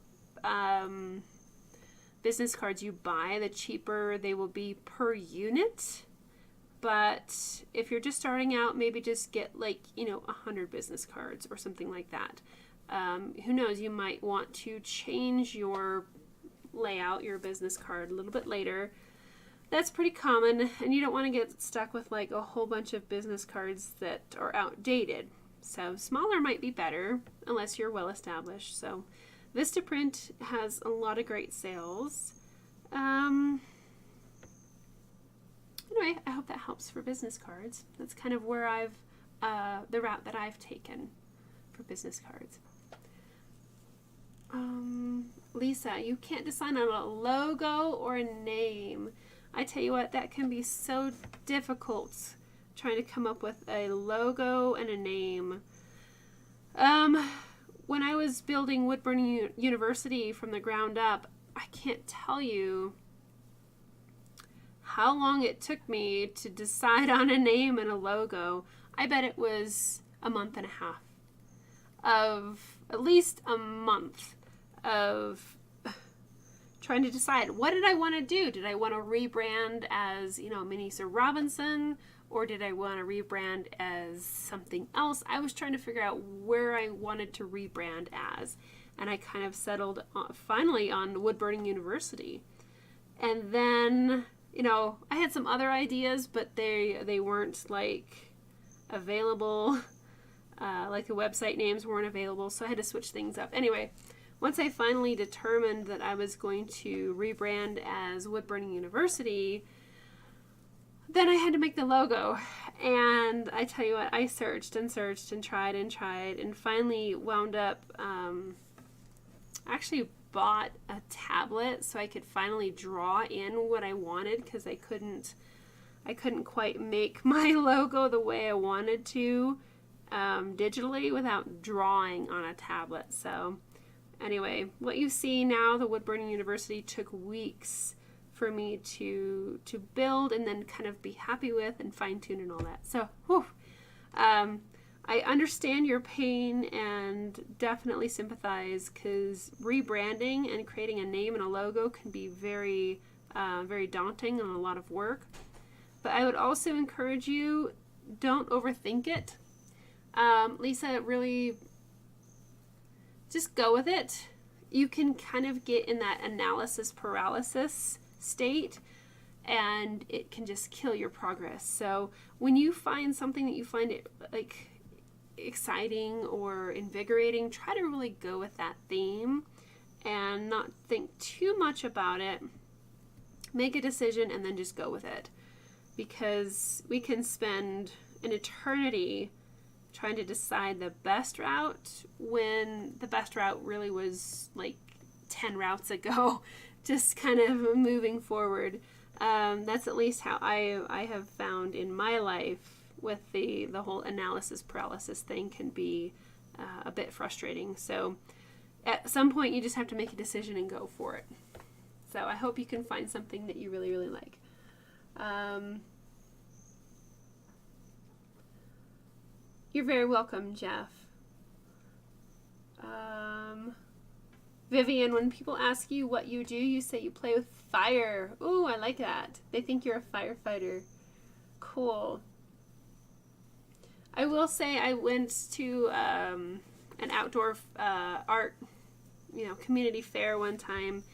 business cards you buy, the cheaper they will be per unit. But if you're just starting out, maybe just get 100 business cards or something like that. Who knows, you might want to change your layout, your business card a little bit later. That's pretty common, and you don't want to get stuck with a whole bunch of business cards that are outdated. So smaller might be better unless you're well established. So Vistaprint has a lot of great sales. Anyway, I hope that helps for business cards. That's kind of where the route that I've taken for business cards. Lisa, you can't decide on a logo or a name. I tell you what, that can be so difficult trying to come up with a logo and a name. When I was building Wood Burning University from the ground up, I can't tell you how long it took me to decide on a name and a logo. I bet it was a month and a half of, at least a month of trying to decide, what did I want to do? Did I want to rebrand as, Minisa Robinson, or did I want to rebrand as something else? I was trying to figure out where I wanted to rebrand as, and I kind of settled finally on Wood Burning University. And then, I had some other ideas, but they weren't available. The website names weren't available, so I had to switch things up. Anyway, once I finally determined that I was going to rebrand as Wood Burning University, then I had to make the logo. And I tell you what, I searched and searched and tried and finally wound up, actually bought a tablet so I could finally draw in what I wanted, because I couldn't quite make my logo the way I wanted to digitally without drawing on a tablet. So anyway, what you see now, the Wood Burning University, took weeks for me to build and then kind of be happy with and fine tune and all that. So I understand your pain and definitely sympathize, because rebranding and creating a name and a logo can be very, very daunting and a lot of work. But I would also encourage you, don't overthink it. Lisa, really just go with it. You can kind of get in that analysis paralysis state, and it can just kill your progress. So when you find something that you find it exciting or invigorating, try to really go with that theme and not think too much about it. Make a decision and then just go with it, because we can spend an eternity trying to decide the best route when the best route really was 10 routes ago, just kind of moving forward. That's at least how I have found in my life with the whole analysis paralysis thing can be a bit frustrating. So at some point you just have to make a decision and go for it. So I hope you can find something that you really, really like. You're very welcome, Jeff. Vivian, when people ask you what you do, you say you play with fire. Ooh, I like that. They think you're a firefighter. Cool. I will say I went to an outdoor art, community fair one time,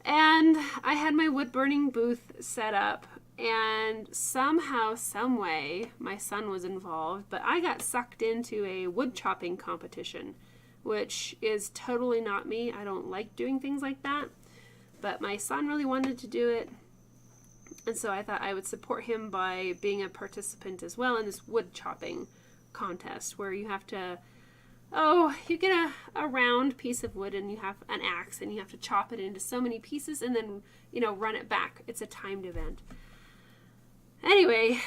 and I had my wood burning booth set up, and somehow, some way, my son was involved, but I got sucked into a wood chopping competition, which is totally not me. I don't like doing things like that, but my son really wanted to do it, and so I thought I would support him by being a participant as well in this wood chopping contest, where you have to, you get a round piece of wood and you have an axe and you have to chop it into so many pieces and then, run it back. It's a timed event. Anyway,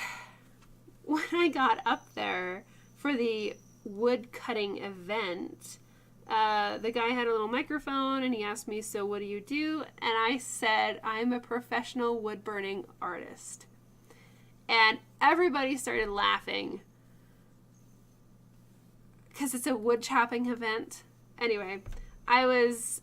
when I got up there for the wood cutting event, the guy had a little microphone and he asked me, so what do you do? And I said, I'm a professional wood burning artist. And everybody started laughing because it's a wood chopping event. Anyway, I was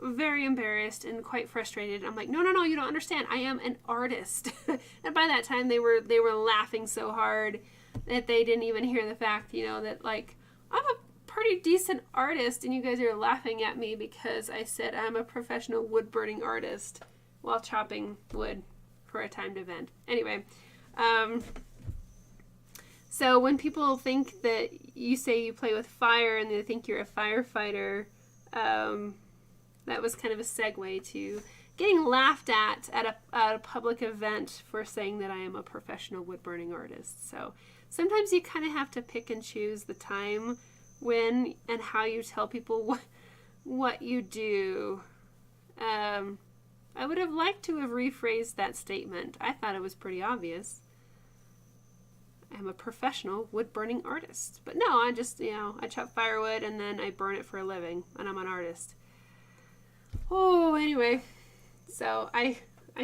very embarrassed and quite frustrated. I'm like, no, you don't understand. I am an artist. And by that time they were laughing so hard that they didn't even hear the fact, that I'm a pretty decent artist and you guys are laughing at me because I said I'm a professional wood burning artist while chopping wood for a timed event. Anyway, so when people think that you say you play with fire and they think you're a firefighter, that was kind of a segue to getting laughed at a public event for saying that I am a professional wood burning artist. So sometimes you kind of have to pick and choose the time when and how you tell people what you do. I would have liked to have rephrased that statement. I thought it was pretty obvious. I'm a professional wood burning artist. But no, I just, I chop firewood and then I burn it for a living and I'm an artist. Oh, anyway, so I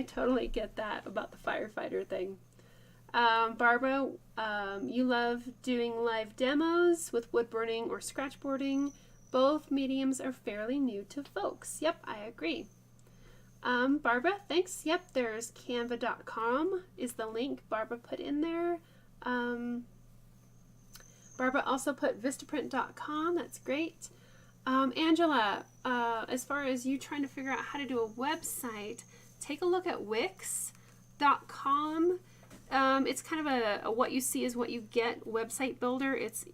totally get that about the firefighter thing. Barbara, you love doing live demos with wood burning or scratchboarding. Both mediums are fairly new to folks. Yep, I agree. Barbara, thanks. Yep, there's canva.com is the link Barbara put in there. Barbara also put vistaprint.com. That's great. Angela, as far as you trying to figure out how to do a website, take a look at wix.com. It's kind of a what you see is what you get website builder. It's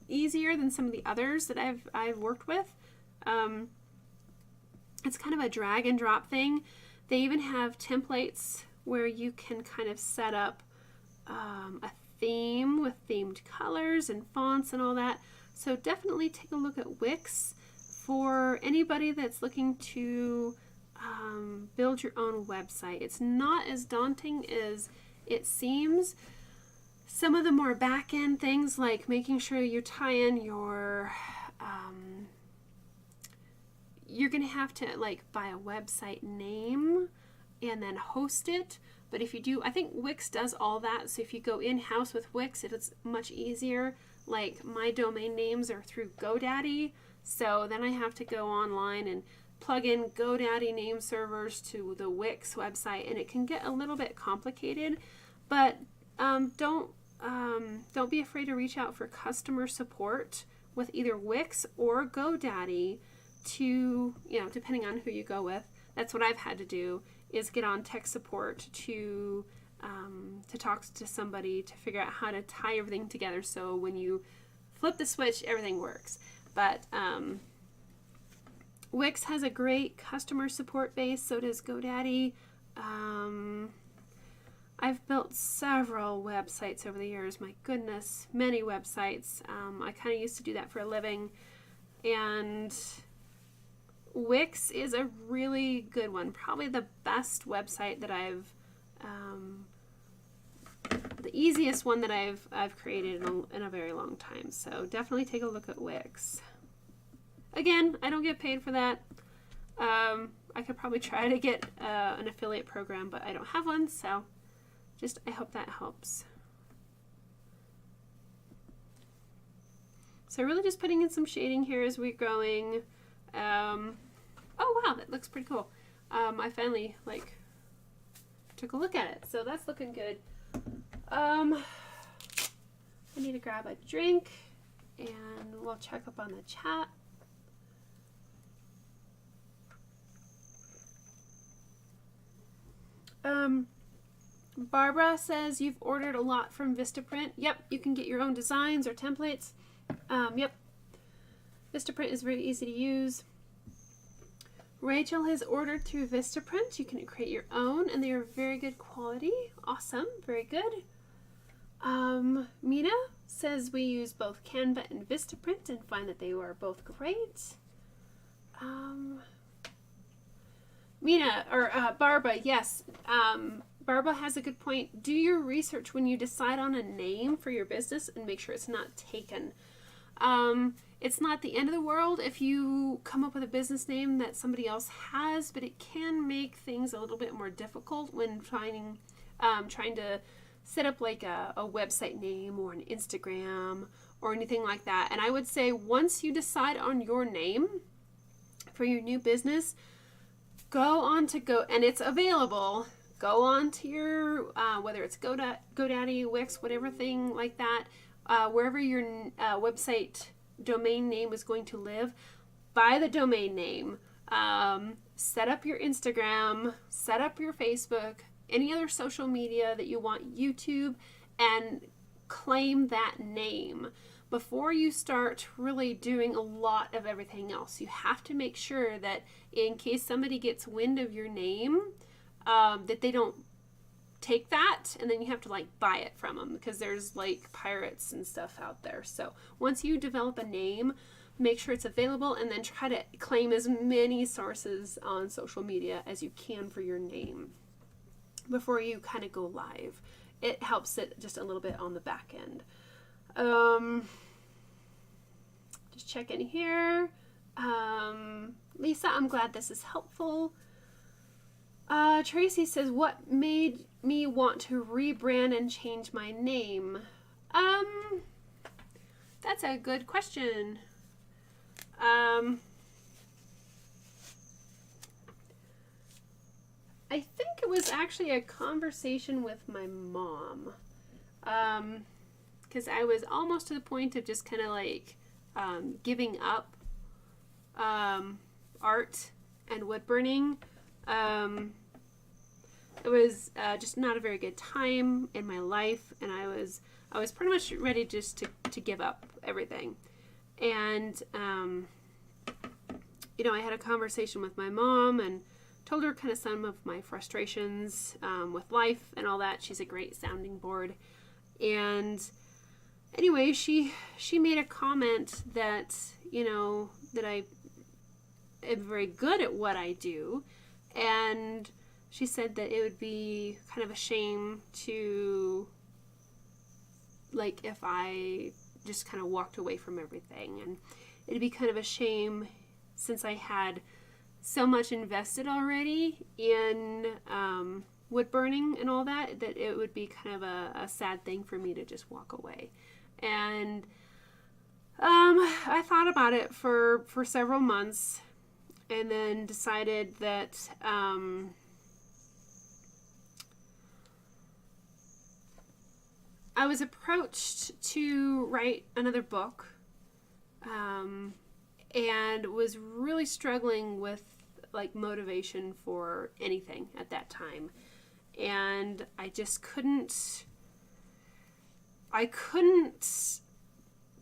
easier than some of the others that I've worked with. It's kind of a drag and drop thing. They even have templates where you can kind of set up a theme with themed colors and fonts and all that. So definitely take a look at Wix for anybody that's looking to build your own website. It's not as daunting as it seems. Some of the more back-end things, like making sure you tie in your you're gonna have to like buy a website name and then host it. But if you do, I think Wix does all that. So if you go in-house with Wix, it's much easier. Like my domain names are through GoDaddy, so then I have to go online and plug in GoDaddy name servers to the Wix website, and it can get a little bit complicated. But don't be afraid to reach out for customer support with either Wix or GoDaddy to, depending on who you go with. That's what I've had to do, is get on tech support to talk to somebody to figure out how to tie everything together so when you flip the switch, everything works. But Wix has a great customer support base, so does GoDaddy. I've built several websites over the years. My goodness, many websites. I kind of used to do that for a living. And Wix is a really good one. Probably the best website that I've, the easiest one that I've created in a very long time. So definitely take a look at Wix. Again, I don't get paid for that. I could probably try to get an affiliate program, but I don't have one. So I hope that helps. So really just putting in some shading here as we're going. Oh wow, that looks pretty cool. I finally took a look at it, so that's looking good. I need to grab a drink and we'll check up on the chat. Barbara says you've ordered a lot from Vistaprint. Yep, you can get your own designs or templates. Yep, Vistaprint is very easy to use. Rachel has ordered through Vistaprint. You can create your own, and they are very good quality. Awesome, very good. Mina says we use both Canva and Vistaprint and find that they are both great. Barbara, yes. Barbara has a good point. Do your research when you decide on a name for your business and make sure it's not taken. It's not the end of the world if you come up with a business name that somebody else has, but it can make things a little bit more difficult when trying to set up like a website name or an Instagram or anything like that. And I would say once you decide on your name for your new business, and it's available. Go on to your, whether it's GoDaddy, Wix, whatever thing like that, wherever your website domain name is going to live, buy the domain name, set up your Instagram, set up your Facebook, any other social media that you want, YouTube, and claim that name before you start really doing a lot of everything else. You have to make sure that in case somebody gets wind of your name, that they don't take that and then you have to buy it from them, because there's pirates and stuff out there. So once you develop a name, make sure it's available and then try to claim as many sources on social media as you can for your name before you kind of go live. It helps it just a little bit on the back end. Just check in here. Lisa, I'm glad this is helpful. Tracy says, what made me want to rebrand and change my name? That's a good question. I think it was actually a conversation with my mom. Because I was almost to the point of just kind of like giving up art and wood burning. It was just not a very good time in my life, and I was pretty much ready just to give up everything. And you know, I had a conversation with my mom and told her kind of some of my frustrations with life and all that. She's a great sounding board. And anyway, she made a comment that, you know, that I am very good at what I do, and she said that it would be kind of a shame to, like, if I just kind of walked away from everything, and it'd be kind of a shame since I had so much invested already in wood burning and all that, that it would be kind of a sad thing for me to just walk away. And I thought about it for several months, and then decided that I was approached to write another book, and was really struggling with like motivation for anything at that time. And I just couldn't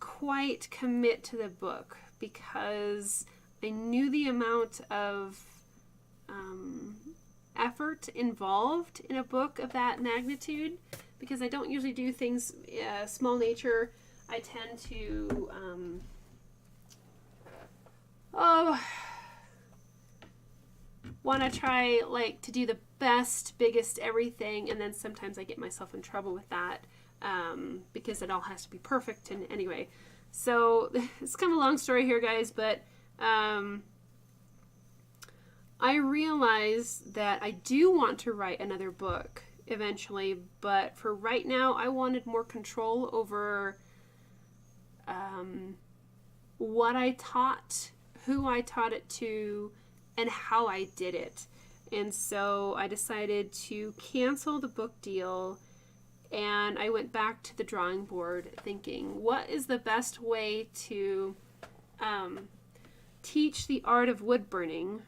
quite commit to the book because I knew the amount of effort involved in a book of that magnitude, because I don't usually do things small nature. I tend to want to try like to do the best, biggest everything, and then sometimes I get myself in trouble with that because it all has to be perfect. And anyway, so it's kind of a long story here, guys, but I realized that I do want to write another book eventually, but for right now I wanted more control over what I taught, who I taught it to, and how I did it. And so I decided to cancel the book deal, and I went back to the drawing board thinking, what is the best way to teach the art of wood burning,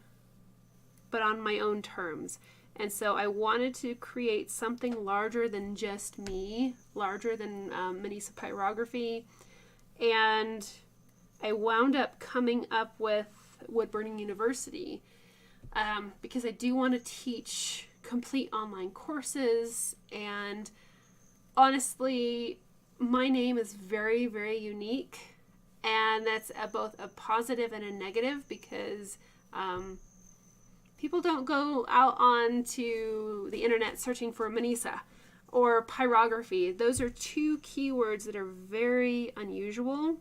but on my own terms? And so I wanted to create something larger than just me, larger than Minisa Pyrography. And I wound up coming up with Wood Burning University because I do want to teach complete online courses. And honestly, my name is very, very unique. And that's both a positive and a negative, because people don't go out onto the internet searching for Minisa or pyrography. Those are two keywords that are very unusual,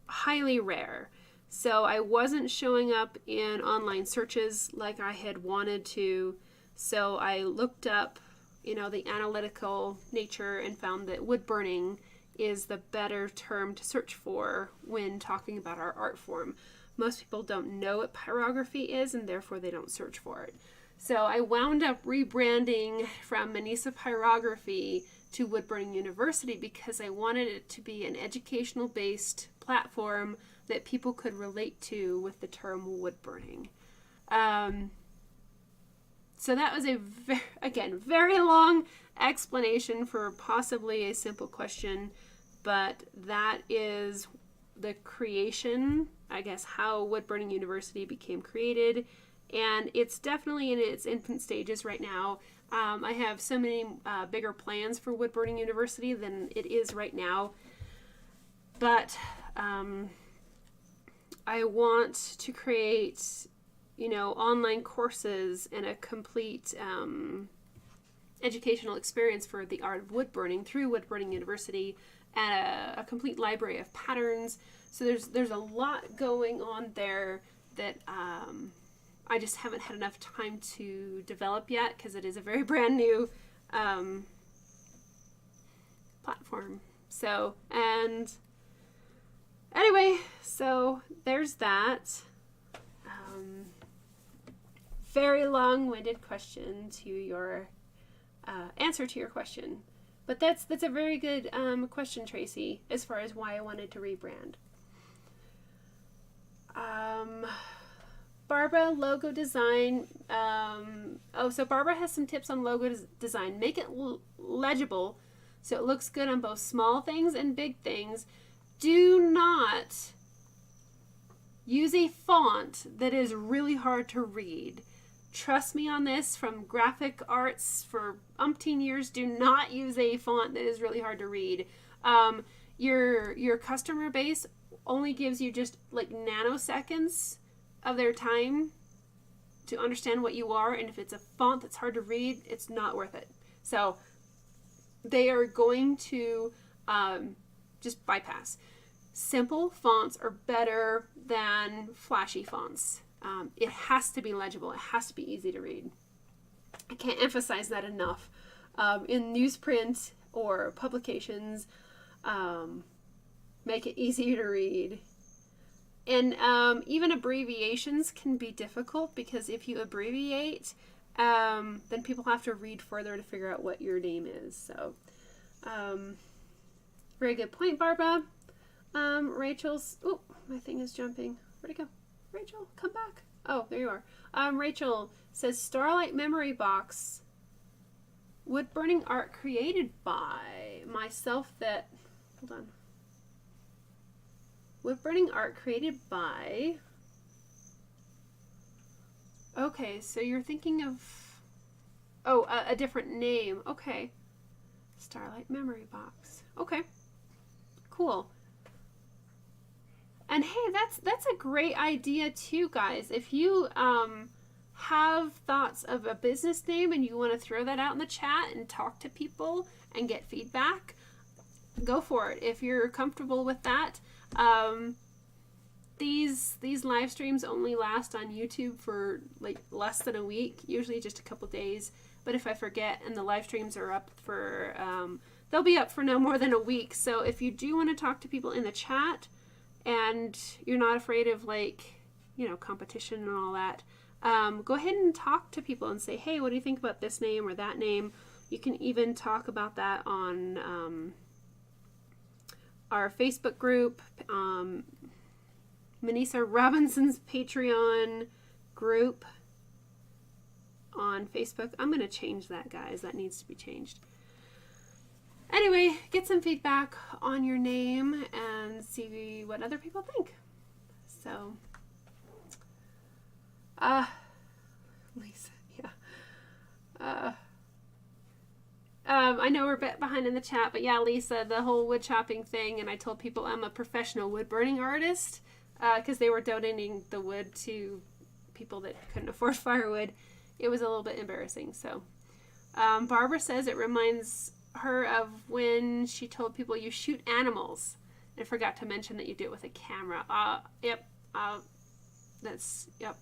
highly rare. So I wasn't showing up in online searches like I had wanted to. So I looked up, you know, the analytical nature and found that wood burning is the better term to search for when talking about our art form. Most people don't know what pyrography is, and therefore they don't search for it. So I wound up rebranding from Minisa Pyrography to Wood Burning University because I wanted it to be an educational-based platform that people could relate to with the term wood burning. So that was a, very long explanation for possibly a simple question, but that is the creation, I guess, how Wood Burning University became created, and it's definitely in its infant stages right now. I have so many bigger plans for Wood Burning University than it is right now, but I want to create, you know, online courses and a complete educational experience for the art of wood burning through Wood Burning University, and a complete library of patterns. So there's a lot going on there that I just haven't had enough time to develop yet because it is a very brand new platform. So, and anyway, so there's that. Very long-winded question to your answer to your question. But that's a very good question, Tracy, as far as why I wanted to rebrand. Barbara, logo design. So Barbara has some tips on logo design. Make it legible so it looks good on both small things and big things. Do not use a font that is really hard to read. Trust me on this, from graphic arts for umpteen years, do not use a font that is really hard to read. Your customer base only gives you just like nanoseconds of their time to understand what you are, and if it's a font that's hard to read, it's not worth it. So they are going to just bypass. Simple fonts are better than flashy fonts. It has to be legible. It has to be easy to read. I can't emphasize that enough. In newsprint or publications, make it easy to read. And even abbreviations can be difficult, because if you abbreviate, then people have to read further to figure out what your name is. So, very good point, Barbara. Rachel's, oh, my thing is jumping. Where'd it go? Rachel, come back. Oh, there you are. Rachel says, Starlight Memory Box. Wood burning art created by myself that, hold on. Wood burning art created by, okay, so you're thinking of, oh, a different name. Okay. Starlight Memory Box. Okay. Cool. And hey, that's a great idea too, guys. If you have thoughts of a business name and you want to throw that out in the chat and talk to people and get feedback, go for it. If you're comfortable with that. These live streams only last on YouTube for like less than a week, usually just a couple days. But if I forget and the live streams are up for, they'll be up for no more than a week. So if you do want to talk to people in the chat, and you're not afraid of, like, you know, competition and all that, go ahead and talk to people and say, hey, what do you think about this name or that name? You can even talk about that on our Facebook group, Minisa Robinson's Patreon group on Facebook. I'm going to change that, guys. That needs to be changed. Anyway, get some feedback on your name and see what other people think. So, Lisa, yeah. I know we're a bit behind in the chat, but yeah, Lisa, the whole wood chopping thing, and I told people I'm a professional wood burning artist, because they were donating the wood to people that couldn't afford firewood. It was a little bit embarrassing. So, Barbara says it reminds her of when she told people you shoot animals and forgot to mention that you do it with a camera. Yep. Yep.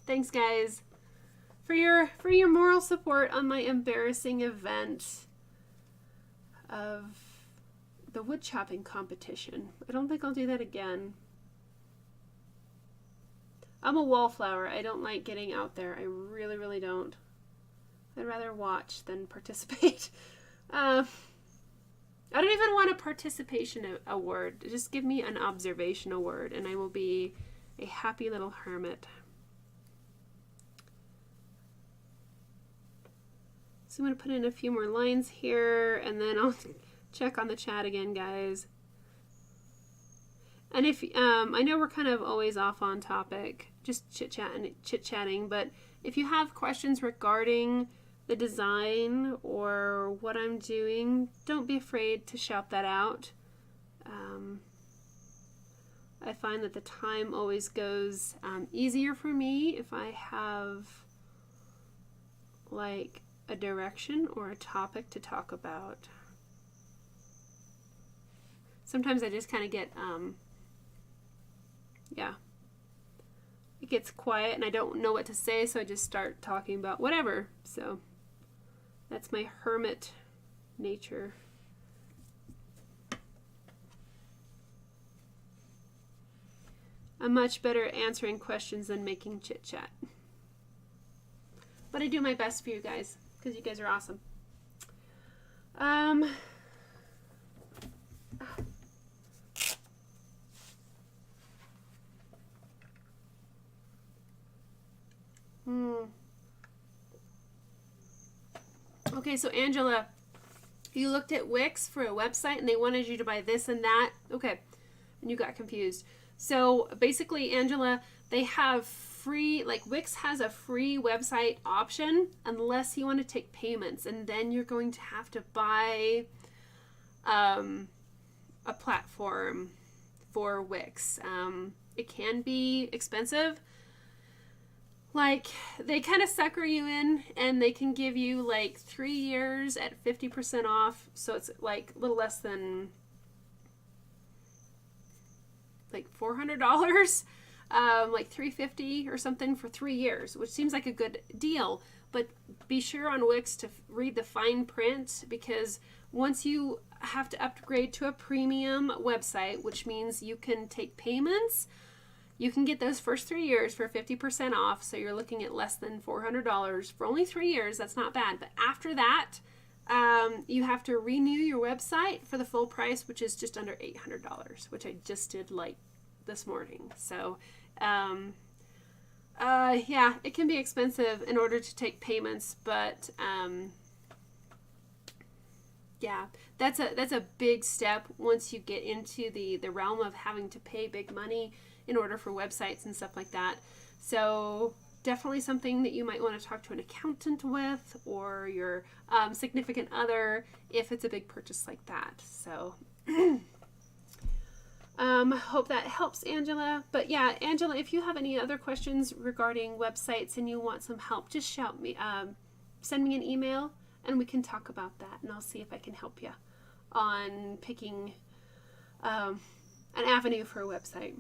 Thanks, guys, for your moral support on my embarrassing event of the wood chopping competition. I don't think I'll do that again. I'm a wallflower. I don't like getting out there. I really, really don't. I'd rather watch than participate. I don't even want a participation award. Just give me an observation award and I will be a happy little hermit. So I'm going to put in a few more lines here and then I'll check on the chat again, guys. And if I know we're kind of always off on topic, just chit-chatting, but if you have questions regarding the design or what I'm doing, don't be afraid to shout that out. I find that the time always goes easier for me if I have like a direction or a topic to talk about. Sometimes I just kind of get it gets quiet and I don't know what to say, so I just start talking about whatever. So that's my hermit nature. I'm much better at answering questions than making chit chat. But I do my best for you guys because you guys are awesome. Okay, so Angela, you looked at Wix for a website and they wanted you to buy this and that. Okay, and you got confused. So basically, Angela, they have free, like Wix has a free website option unless you want to take payments, and then you're going to have to buy a platform for Wix. It can be expensive. Like, they kind of sucker you in, and they can give you like 3 years at 50% off. So it's like a little less than like $400, like $350 or something for 3 years, which seems like a good deal. But be sure on Wix to read the fine print, because once you have to upgrade to a premium website, which means you can take payments, you can get those first 3 years for 50% off. So you're looking at less than $400 for only 3 years. That's not bad. But after that, you have to renew your website for the full price, which is just under $800, which I just did like this morning. So, yeah, it can be expensive in order to take payments, but, yeah, that's a big step once you get into the realm of having to pay big money in order for websites and stuff like that. So definitely something that you might want to talk to an accountant with, or your significant other, if it's a big purchase like that. So hope that helps, Angela. But yeah, Angela, if you have any other questions regarding websites and you want some help, just shout me, send me an email and we can talk about that, and I'll see if I can help you on picking an avenue for a website.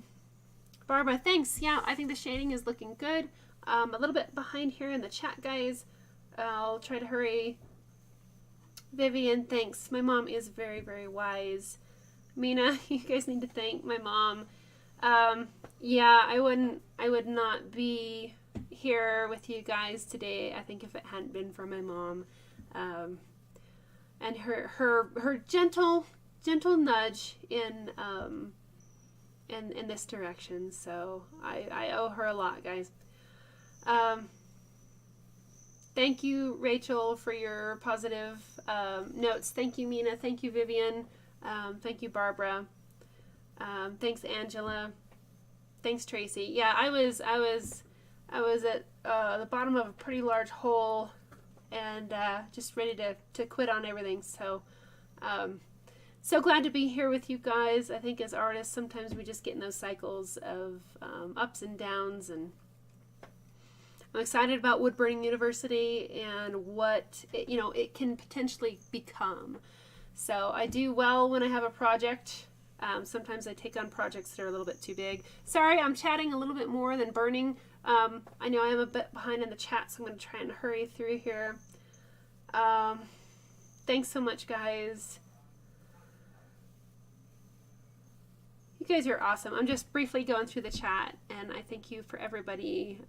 Barbara, thanks. Yeah, I think the shading is looking good. A little bit behind here in the chat, guys. I'll try to hurry. Vivian, thanks. My mom is very, very wise. Mina, you guys need to thank my mom. Yeah, I would not be here with you guys today, I think, if it hadn't been for my mom. And her gentle nudge in this direction. So I owe her a lot, guys. Thank you, Rachel, for your positive notes. Thank you, Mina. Thank you, Vivian. Thank you, Barbara. Thanks, Angela. Thanks, Tracy. Yeah, I was at the bottom of a pretty large hole, and just ready to quit on everything. So so glad to be here with you guys. I think as artists, sometimes we just get in those cycles of ups and downs, and I'm excited about Wood Burning University and what it can potentially become. So I do well when I have a project. Sometimes I take on projects that are a little bit too big. Sorry, I'm chatting a little bit more than burning. I know I am a bit behind in the chat, so I'm going to try and hurry through here. Thanks so much, guys. You guys are awesome. I'm just briefly going through the chat, and I thank you for everybody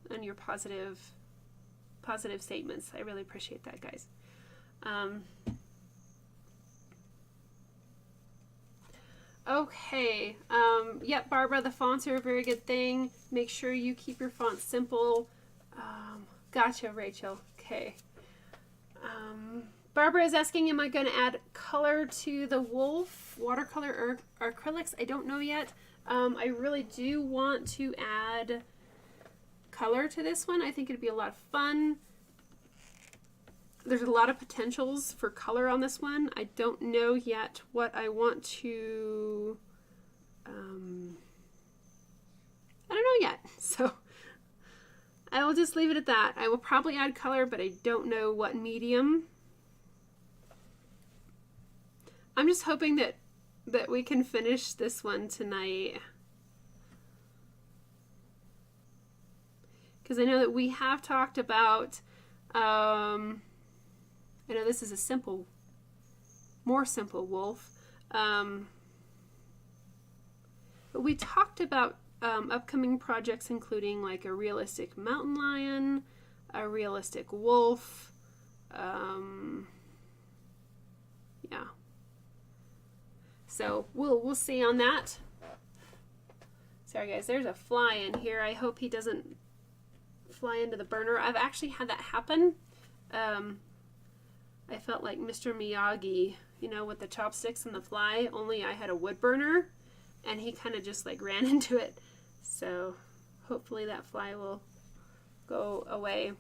and your positive statements. I really appreciate that, guys. Okay. Yep, Barbara, the fonts are a very good thing. Make sure you keep your fonts simple. Gotcha, Rachel. Okay. Barbara is asking, am I going to add color to the wolf, watercolor or acrylics? I don't know yet. I really do want to add color to this one. I think it'd be a lot of fun. There's a lot of potentials for color on this one. I don't know yet what I want to, I don't know yet. So I will just leave it at that. I will probably add color, but I don't know what medium. I'm just hoping that we can finish this one tonight. because I know that we have talked about, I know this is a more simple wolf, but we talked about upcoming projects including like a realistic mountain lion, a realistic wolf, yeah. So we'll see on that. Sorry guys, there's a fly in here. I hope he doesn't fly into the burner. I've actually had that happen. I felt like Mr. Miyagi, you know, with the chopsticks and the fly, only I had a wood burner and he kind of just like ran into it. So hopefully that fly will go away.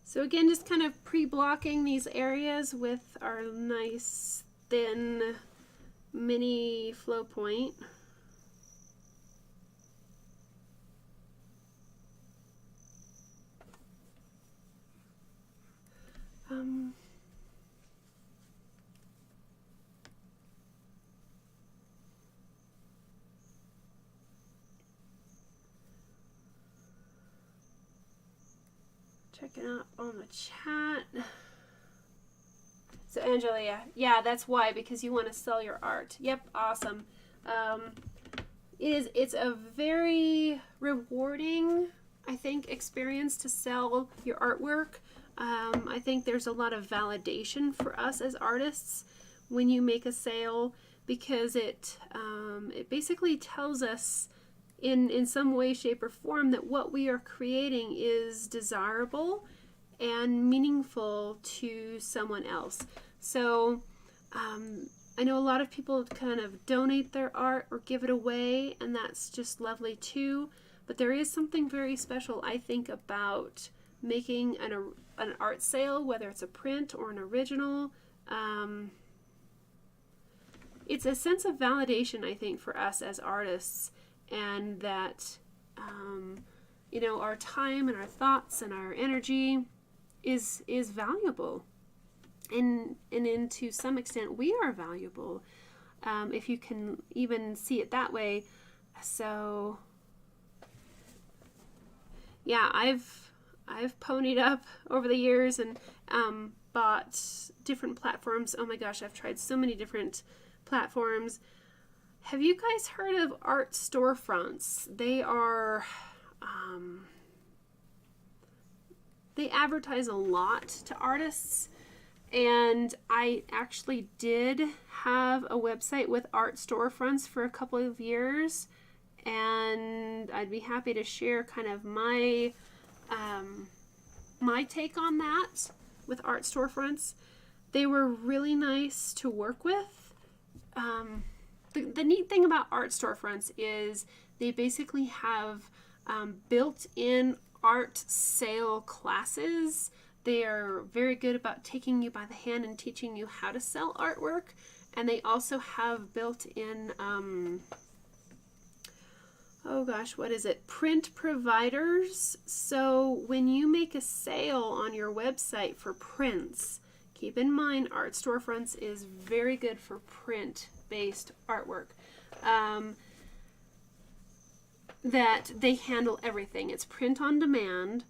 So again, just kind of pre-blocking these areas with our nice thin mini flow point. Checking out on the chat. So Angela, yeah, that's why, because you want to sell your art. Yep, awesome. It's a very rewarding, I think, experience to sell your artwork. I think there's a lot of validation for us as artists when you make a sale, because it basically tells us in some way, shape, or form that what we are creating is desirable and meaningful to someone else. So I know a lot of people kind of donate their art or give it away, and that's just lovely too. But there is something very special, I think, about making an art sale, whether it's a print or an original. It's a sense of validation, I think, for us as artists, and that you know, our time and our thoughts and our energy is valuable, and to some extent we are valuable, if you can even see it that way. So yeah, I've ponied up over the years and bought different platforms. Oh my gosh, I've tried so many different platforms. Have you guys heard of art storefronts? They are, they advertise a lot to artists, and I actually did have a website with art storefronts for a couple of years, and I'd be happy to share kind of my my take on that with art storefronts. They were really nice to work with. The neat thing about art storefronts is they basically have built-in art sale classes. They are very good about taking you by the hand and teaching you how to sell artwork. And they also have built-in, oh gosh, what is it? Print providers. So when you make a sale on your website for prints, keep in mind art storefronts is very good for print-based artwork. That they handle everything. It's print on demand,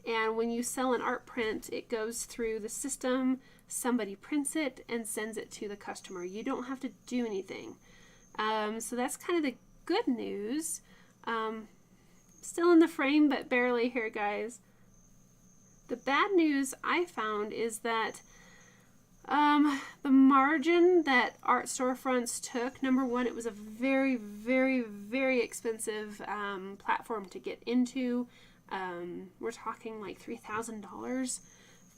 and when you sell an art print, it goes through the system, somebody prints it and sends it to the customer. You don't have to do anything. So that's kind of the good news. Still in the frame, but barely here, guys. The bad news I found is that the margin that art storefronts took, number one, it was a very, very, very expensive platform to get into. We're talking like $3,000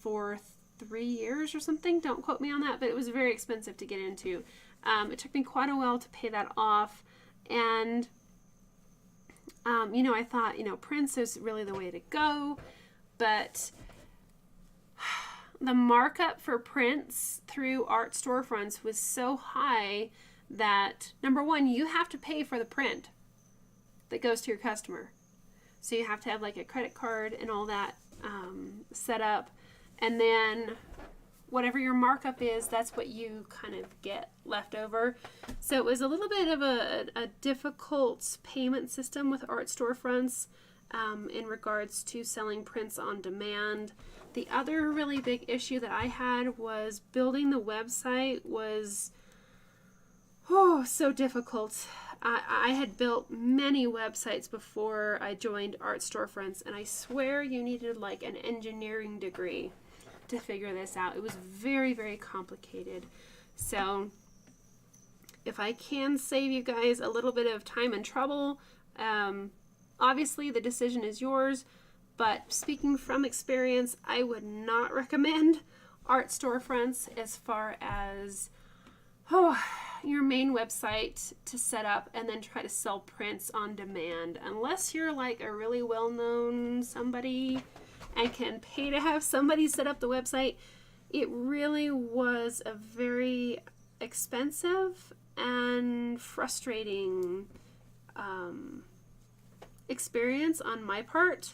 for 3 years or something. Don't quote me on that, but it was very expensive to get into. It took me quite a while to pay that off. And, you know, I thought, you know, prints is really the way to go. But the markup for prints through art storefronts was so high that, number one, you have to pay for the print that goes to your customer. So you have to have like a credit card and all that set up. And then whatever your markup is, that's what you kind of get left over. So it was a little bit of a difficult payment system with art storefronts in regards to selling prints on demand. The other really big issue that I had was building the website was so difficult. I had built many websites before I joined art storefronts, and I swear you needed like an engineering degree to figure this out. It was very, very complicated. So if I can save you guys a little bit of time and trouble, obviously the decision is yours, but speaking from experience, I would not recommend art storefronts as far as your main website to set up and then try to sell prints on demand. Unless you're like a really well-known somebody and can pay to have somebody set up the website, it really was a very expensive and frustrating experience on my part.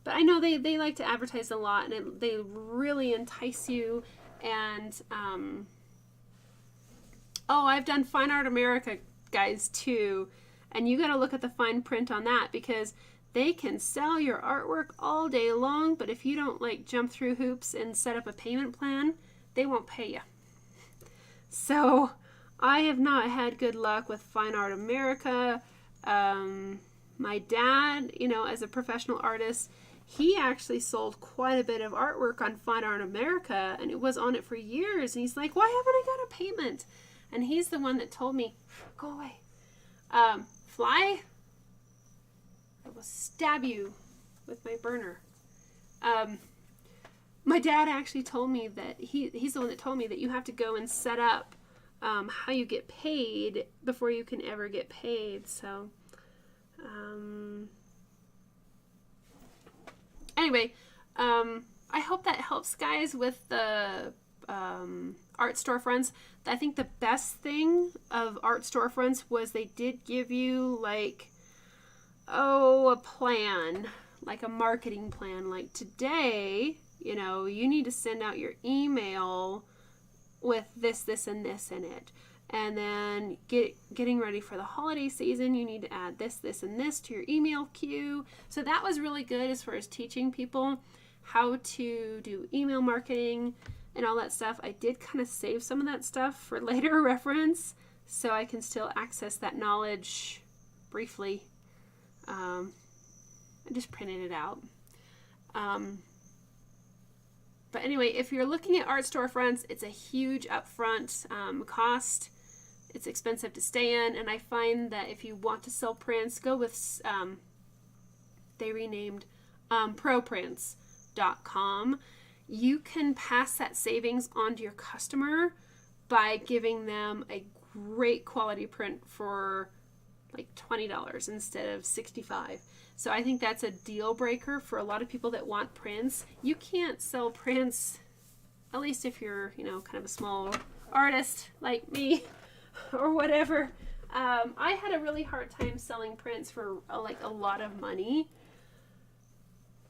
But I know they like to advertise a lot, and they really entice you. And I've done Fine Art America, guys, too, and you got to look at the fine print on that, because they can sell your artwork all day long, but if you don't like jump through hoops and set up a payment plan, they won't pay you. So I have not had good luck with Fine Art America. My dad, as a professional artist, he actually sold quite a bit of artwork on Fine Art America, and it was on it for years. And he's like, why haven't I got a payment? And he's the one that told me, go away. Fly, I will stab you with my burner. My dad actually told me that he's the one that told me that you have to go and set up how you get paid before you can ever get paid. So anyway, I hope that helps, guys, with the art storefronts. I think the best thing of art storefronts was they did give you like, a plan, like a marketing plan. Like today, you need to send out your email with this, this, and this in it. And then getting ready for the holiday season, you need to add this, this, and this to your email queue. So that was really good as far as teaching people how to do email marketing and all that stuff. I did kind of save some of that stuff for later reference, so I can still access that knowledge briefly. I just printed it out. But anyway, if you're looking at art storefronts, it's a huge upfront cost. It's expensive to stay in, and I find that if you want to sell prints, go with, they renamed proprints.com. You can pass that savings on to your customer by giving them a great quality print for like $20 instead of $65. So I think that's a deal breaker for a lot of people that want prints. You can't sell prints, at least if you're, kind of a small artist like me or whatever. I had a really hard time selling prints for a lot of money.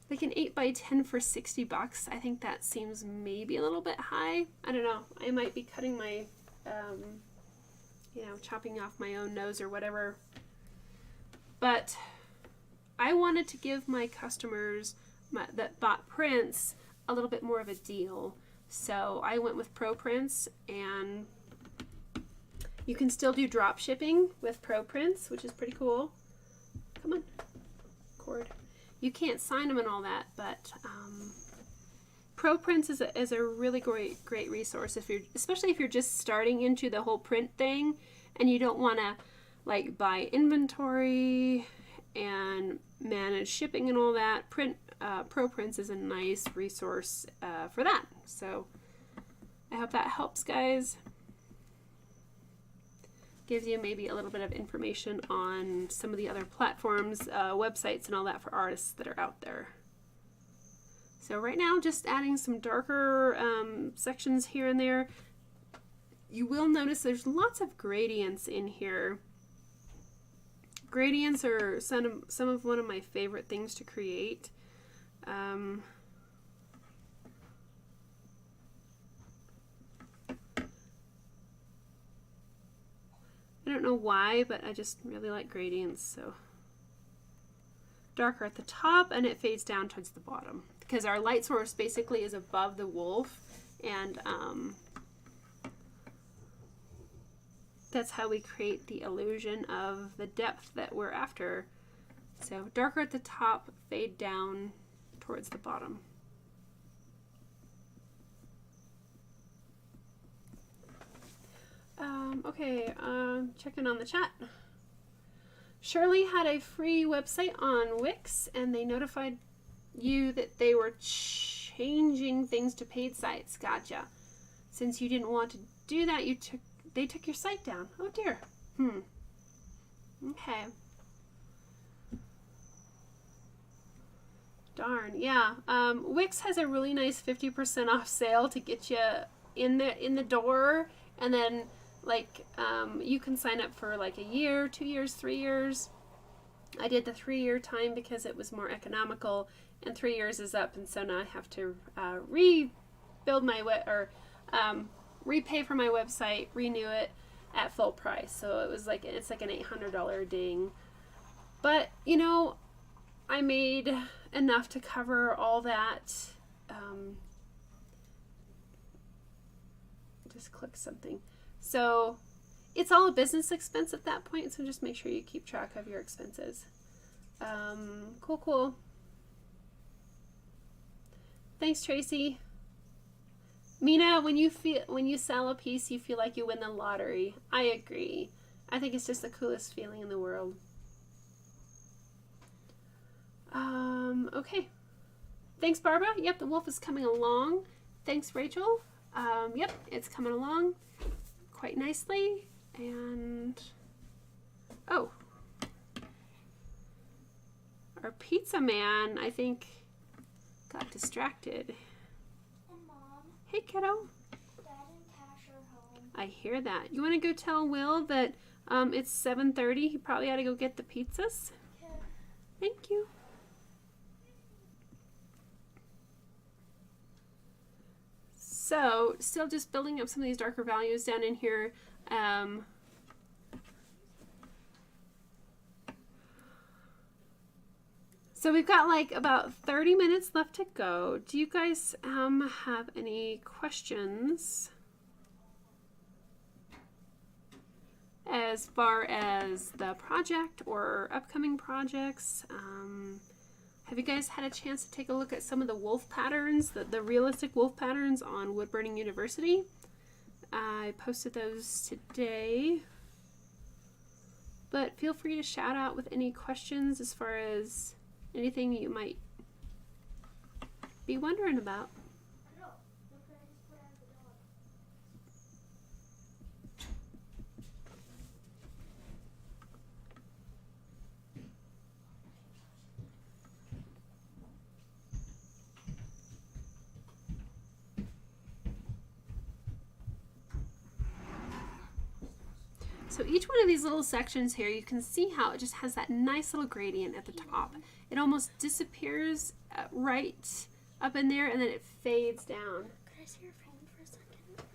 Like an 8x10 for $60. I think that seems maybe a little bit high. I don't know. I might be cutting my, chopping off my own nose or whatever. But I wanted to give my customers that bought prints a little bit more of a deal. So I went with Pro Prints, and you can still do drop shipping with Pro Prints, which is pretty cool. Come on, cord. You can't sign them and all that, but Pro Prints is a really great resource especially if you're just starting into the whole print thing and you don't want to like buy inventory and manage shipping and all that. Pro Prints is a nice resource for that. So I hope that helps, guys. Gives you maybe a little bit of information on some of the other platforms, websites, and all that for artists that are out there. So right now, just adding some darker sections here and there. You will notice there's lots of gradients in here. Gradients are some of one of my favorite things to create. I don't know why, but I just really like gradients. So darker at the top, and it fades down towards the bottom because our light source basically is above the wolf, and that's how we create the illusion of the depth that we're after. So darker at the top, fade down towards the bottom. Okay, checking on the chat. Shirley had a free website on Wix, and they notified you that they were changing things to paid sites. Gotcha. Since you didn't want to do that, they took your site down. Oh dear. Okay. Darn. Yeah. Wix has a really nice 50% off sale to get you in the door, and then like you can sign up for like a year, 2 years, 3 years. I did the 3-year time because it was more economical, and 3 years is up, and so now I have to rebuild my repay for my website, renew it at full price. So it's like an $800 ding. But you know, I made enough to cover all that. Just click something. So it's all a business expense at that point, so just make sure you keep track of your expenses. Cool. Thanks, Tracy. Mina, when you sell a piece, you feel like you win the lottery. I agree. I think it's just the coolest feeling in the world. Okay. Thanks, Barbara. Yep, the wolf is coming along. Thanks, Rachel. Yep, it's coming along quite nicely. And oh, our pizza man, I think, got distracted.
Hey, Mom.
Hey, kiddo.
Dad and Cash are home.
I hear that. You want to go tell Will that it's 7:30? He probably ought to go get the pizzas.
Yeah.
Thank you. So, still just building up some of these darker values down in here. So we've got like about 30 minutes left to go. Do you guys have any questions as far as the project or upcoming projects? Have you guys had a chance to take a look at some of the wolf patterns, the realistic wolf patterns on Wood Burning University? I posted those today. But feel free to shout out with any questions as far as anything you might be wondering about. So each one of these little sections here, you can see how it just has that nice little gradient at the top. It almost disappears right up in there, and then it fades down.
Could I see your phone for a second?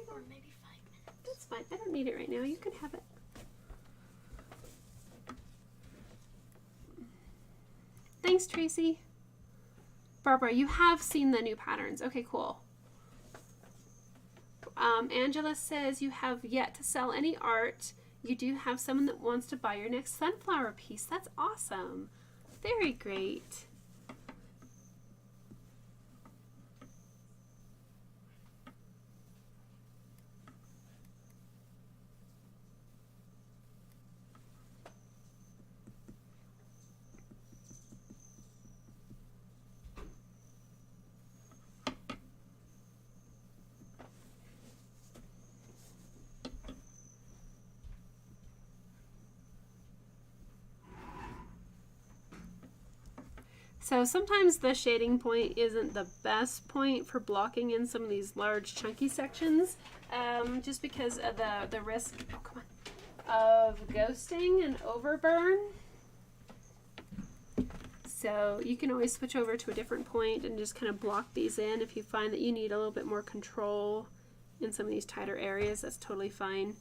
Or maybe 5 minutes.
That's fine. I don't need it right now. You can have it. Thanks, Tracy. Barbara, you have seen the new patterns. Okay, cool. Angela says you have yet to sell any art. You do have someone that wants to buy your next sunflower piece. That's awesome. Very great. So sometimes the shading point isn't the best point for blocking in some of these large chunky sections, just because of the risk, of ghosting and overburn. So you can always switch over to a different point and just kind of block these in if you find that you need a little bit more control in some of these tighter areas. That's totally fine.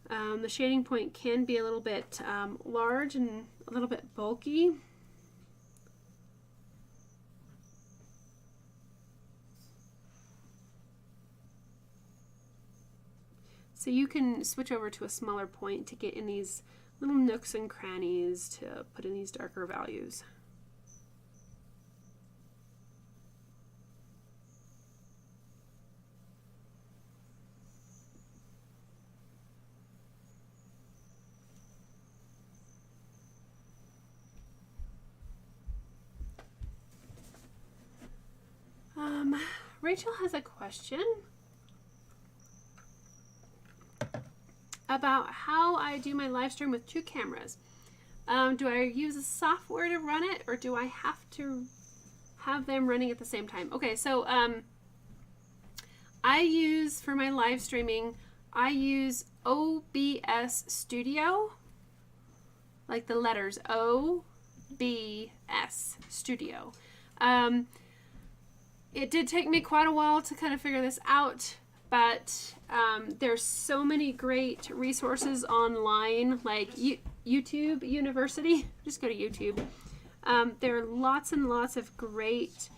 The shading point can be a little bit large and a little bit bulky. So you can switch over to a smaller point to get in these little nooks and crannies to put in these darker values. Rachel has a question about how I do my live stream with 2 cameras. Do I use a software to run it, or do I have to have them running at the same time? Okay, so I use, for my live streaming, I use OBS Studio, like the letters OBS Studio. It did take me quite a while to kind of figure this out, but there's so many great resources online, like YouTube University. Just go to YouTube. There are lots and lots of great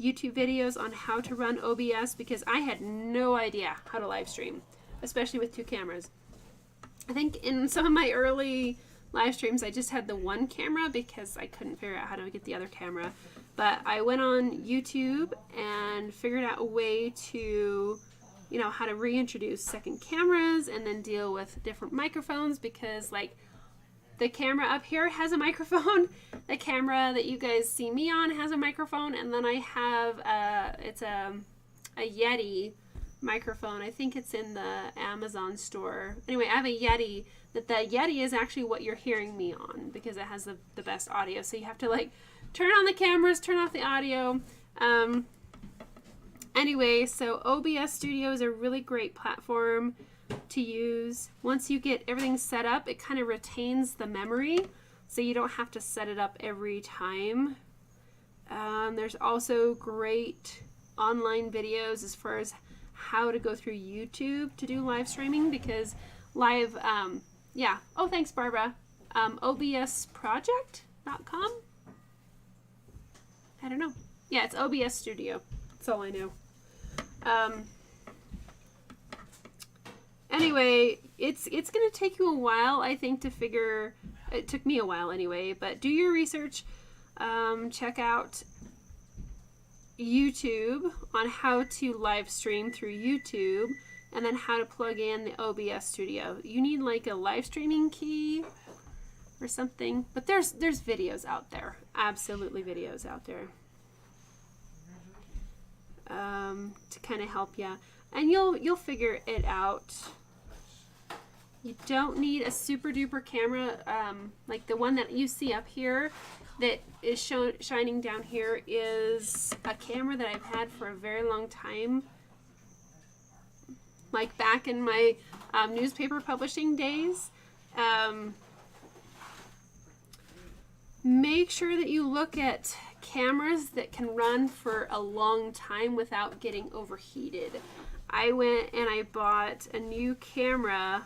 YouTube videos on how to run OBS, because I had no idea how to live stream, especially with 2 cameras. I think in some of my early live streams I just had the one camera because I couldn't figure out how to get the other camera. But I went on YouTube and figured out a way to, you know, how to reintroduce second cameras and then deal with different microphones, because like the camera up here has a microphone, the camera that you guys see me on has a microphone, and then I have it's a Yeti microphone. I think it's in the Amazon store. Anyway, I have a Yeti, that the Yeti is actually what you're hearing me on because it has the best audio. So you have to like turn on the cameras, turn off the audio. Anyway, so OBS Studio is a really great platform to use. Once you get everything set up, it kind of retains the memory, so you don't have to set it up every time. There's also great online videos as far as how to go through YouTube to do live streaming, because live, yeah. Oh, thanks, Barbara. OBSproject.com? I don't know. Yeah, it's OBS Studio. That's all I know. Anyway, it's going to take you a while, I think, to figure. It took me a while anyway, but do your research. Check out YouTube on how to live stream through YouTube, and then how to plug in the OBS Studio. You need like a live streaming key or something, but there's videos out there, absolutely videos out there, to kind of help you, and you'll figure it out. You don't need a super duper camera, like the one that you see up here that is shining down here is a camera that I've had for a very long time, like back in my newspaper publishing days. Make sure that you look at cameras that can run for a long time without getting overheated. I went and I bought a new camera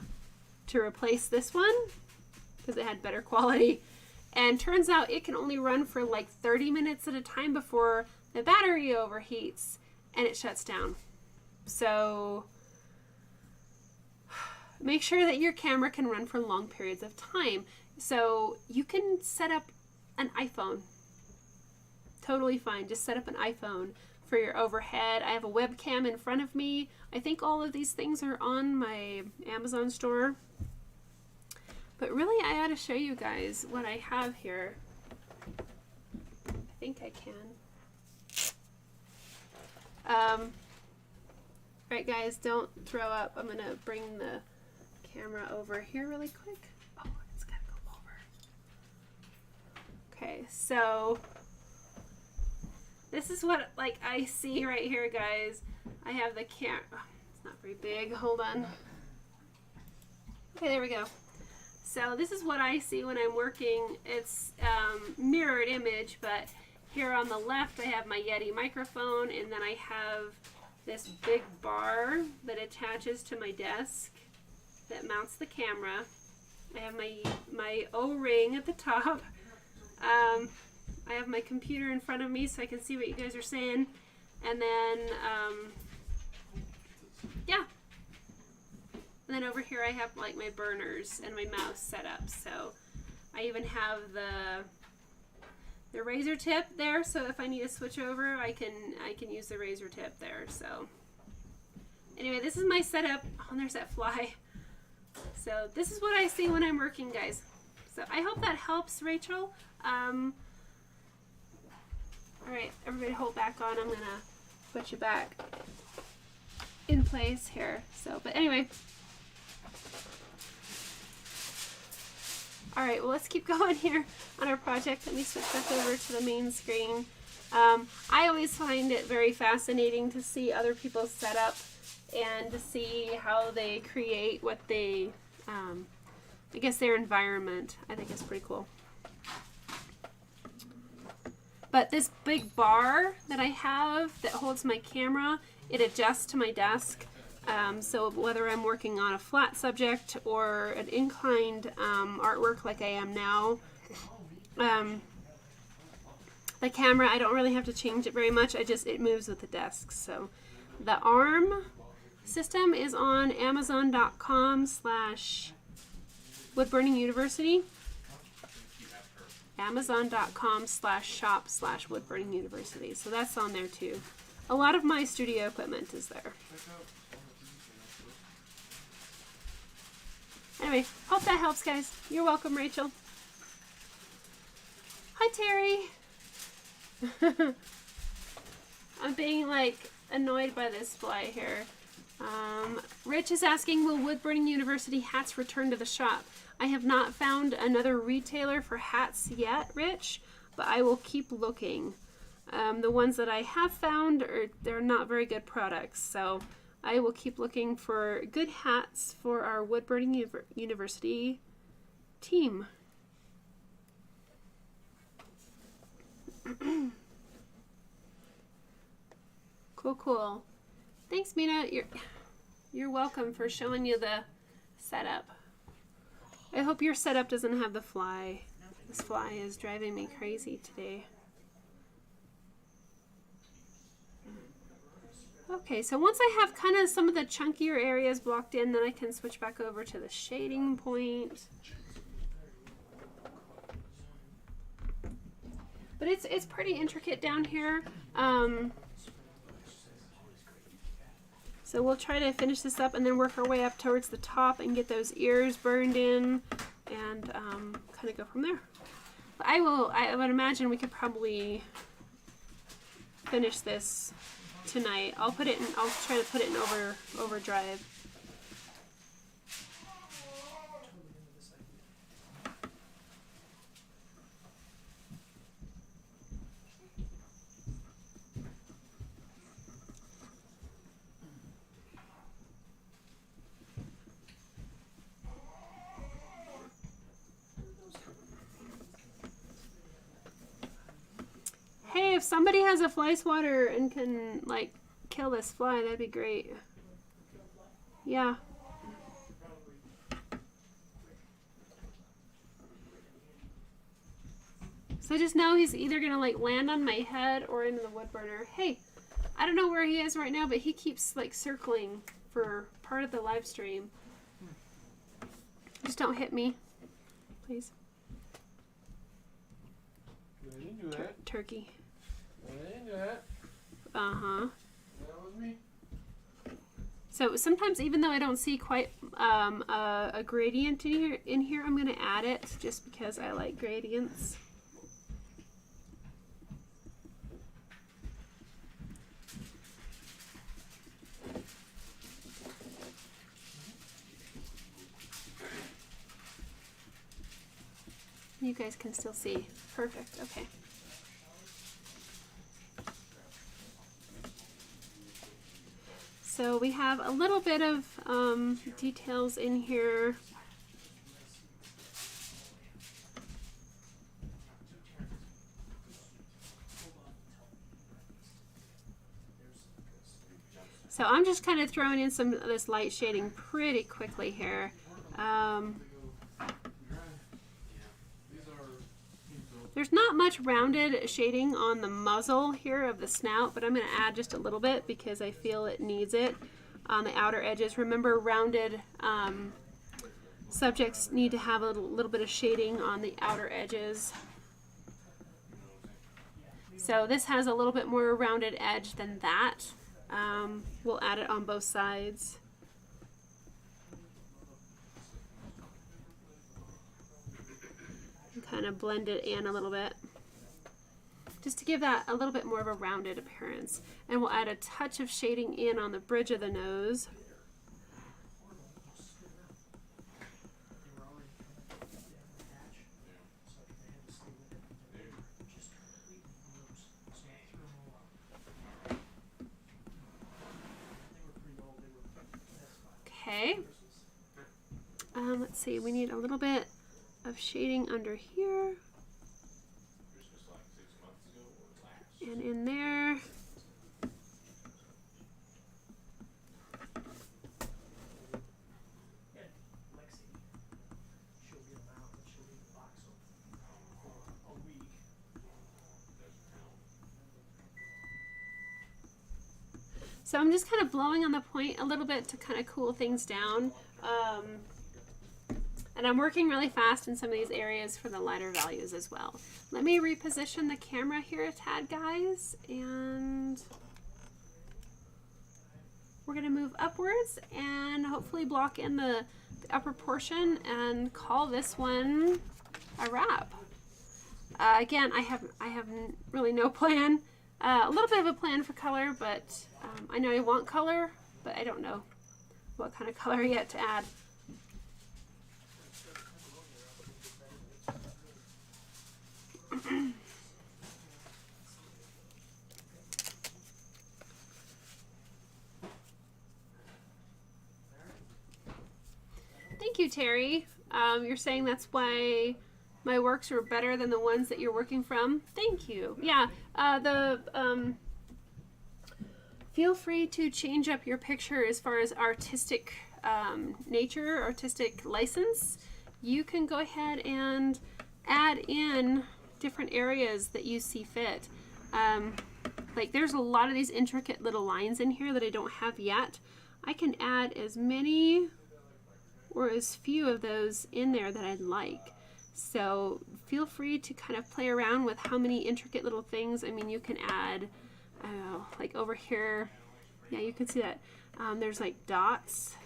to replace this one because it had better quality, and turns out it can only run for like 30 minutes at a time before the battery overheats and it shuts down. So make sure that your camera can run for long periods of time. So you can set up an iPhone. Totally fine. Just set up an iPhone for your overhead. I have a webcam in front of me. I think all of these things are on my Amazon store. But really, I ought to show you guys what I have here. I think I can. Right, guys, don't throw up. I'm going to bring the camera over here really quick. Oh, it's got to go over. Okay, so this is what like I see right here, guys. I have the camera. Oh, it's not very big. Hold on. Okay, there we go. so this is what I see when I'm working. It's mirrored image, but here on the left I have my Yeti microphone, and then I have this big bar that attaches to my desk that mounts the camera. I have my O-ring at the top. I have my computer in front of me so I can see what you guys are saying. And then, yeah. And then over here I have like my burners and my mouse set up. So I even have the razor tip there. So if I need to switch over, I can use the razor tip there. So anyway, this is my setup. Oh, and there's that fly. So this is what I see when I'm working, guys. So I hope that helps, Rachel. All right, everybody hold back on. I'm gonna put you back in place here. So, but anyway. All right, well, let's keep going here on our project. Let me switch back over to the main screen. I always find it very fascinating to see other people's setup and to see how they create what they, I guess their environment, I think is pretty cool. But this big bar that I have that holds my camera, it adjusts to my desk. So whether I'm working on a flat subject or an inclined artwork like I am now, the camera, I don't really have to change it very much. It moves with the desk. So the arm system is on Amazon.com/woodburninguniversity. Amazon.com/shop/woodburninguniversity. So that's on there too. A lot of my studio equipment is there. Anyway, hope that helps, guys. You're welcome, Rachel. Hi, Terry. I'm being like annoyed by this fly here. Rich is asking, will Wood Burning University hats return to the shop? I have not found another retailer for hats yet, Rich, but I will keep looking. The ones that I have found, they're not very good products, so I will keep looking for good hats for our Wood Burning University team. Cool. Thanks, Mina. You're welcome for showing you the setup. I hope your setup doesn't have the fly. This fly is driving me crazy today. Okay, so once I have kind of some of the chunkier areas blocked in, then I can switch back over to the shading point. But it's pretty intricate down here. So we'll try to finish this up and then work our way up towards the top and get those ears burned in and kind of go from there. But I would imagine we could probably finish this tonight. I'll try to put it in overdrive. Hey, if somebody has a fly swatter and can like kill this fly, that'd be great. Yeah. So just know he's either gonna like land on my head or into the wood burner. Hey, I don't know where he is right now, but he keeps like circling for part of the live stream. Just don't hit me, please. Turkey. Uh-huh. So sometimes, even though I don't see quite a gradient in here, I'm going to add it just because I like gradients. You guys can still see. Perfect. Okay. So we have a little bit of details in here. So I'm just kind of throwing in some of this light shading pretty quickly here. There's not much rounded shading on the muzzle here of the snout, but I'm going to add just a little bit because I feel it needs it on the outer edges. Remember, rounded subjects need to have a little bit of shading on the outer edges. So this has a little bit more rounded edge than that. We'll add it on both sides. Kind of blend it in a little bit just to give that a little bit more of a rounded appearance. And we'll add a touch of shading in on the bridge of the nose. Okay. Let's see, we need a little bit of shading under here and in there. So I'm just kind of blowing on the point a little bit to kind of cool things down. And I'm working really fast in some of these areas for the lighter values as well. Let me reposition the camera here a tad, guys, and we're going to move upwards and hopefully block in the upper portion and call this one a wrap. Again, I have really no plan. A little bit of a plan for color, but I know I want color, but I don't know what kind of color yet to add. Thank you, Terry. You're saying that's why my works are better than the ones that you're working from. Thank you. Yeah, feel free to change up your picture as far as artistic nature, artistic license. You can go ahead and add in different areas that you see fit. Like there's a lot of these intricate little lines in here that I don't have yet. I can add as many or as few of those in there that I'd like. So feel free to kind of play around with how many intricate little things. I mean, you can add, I don't know, like over here, yeah, you can see that. There's like dots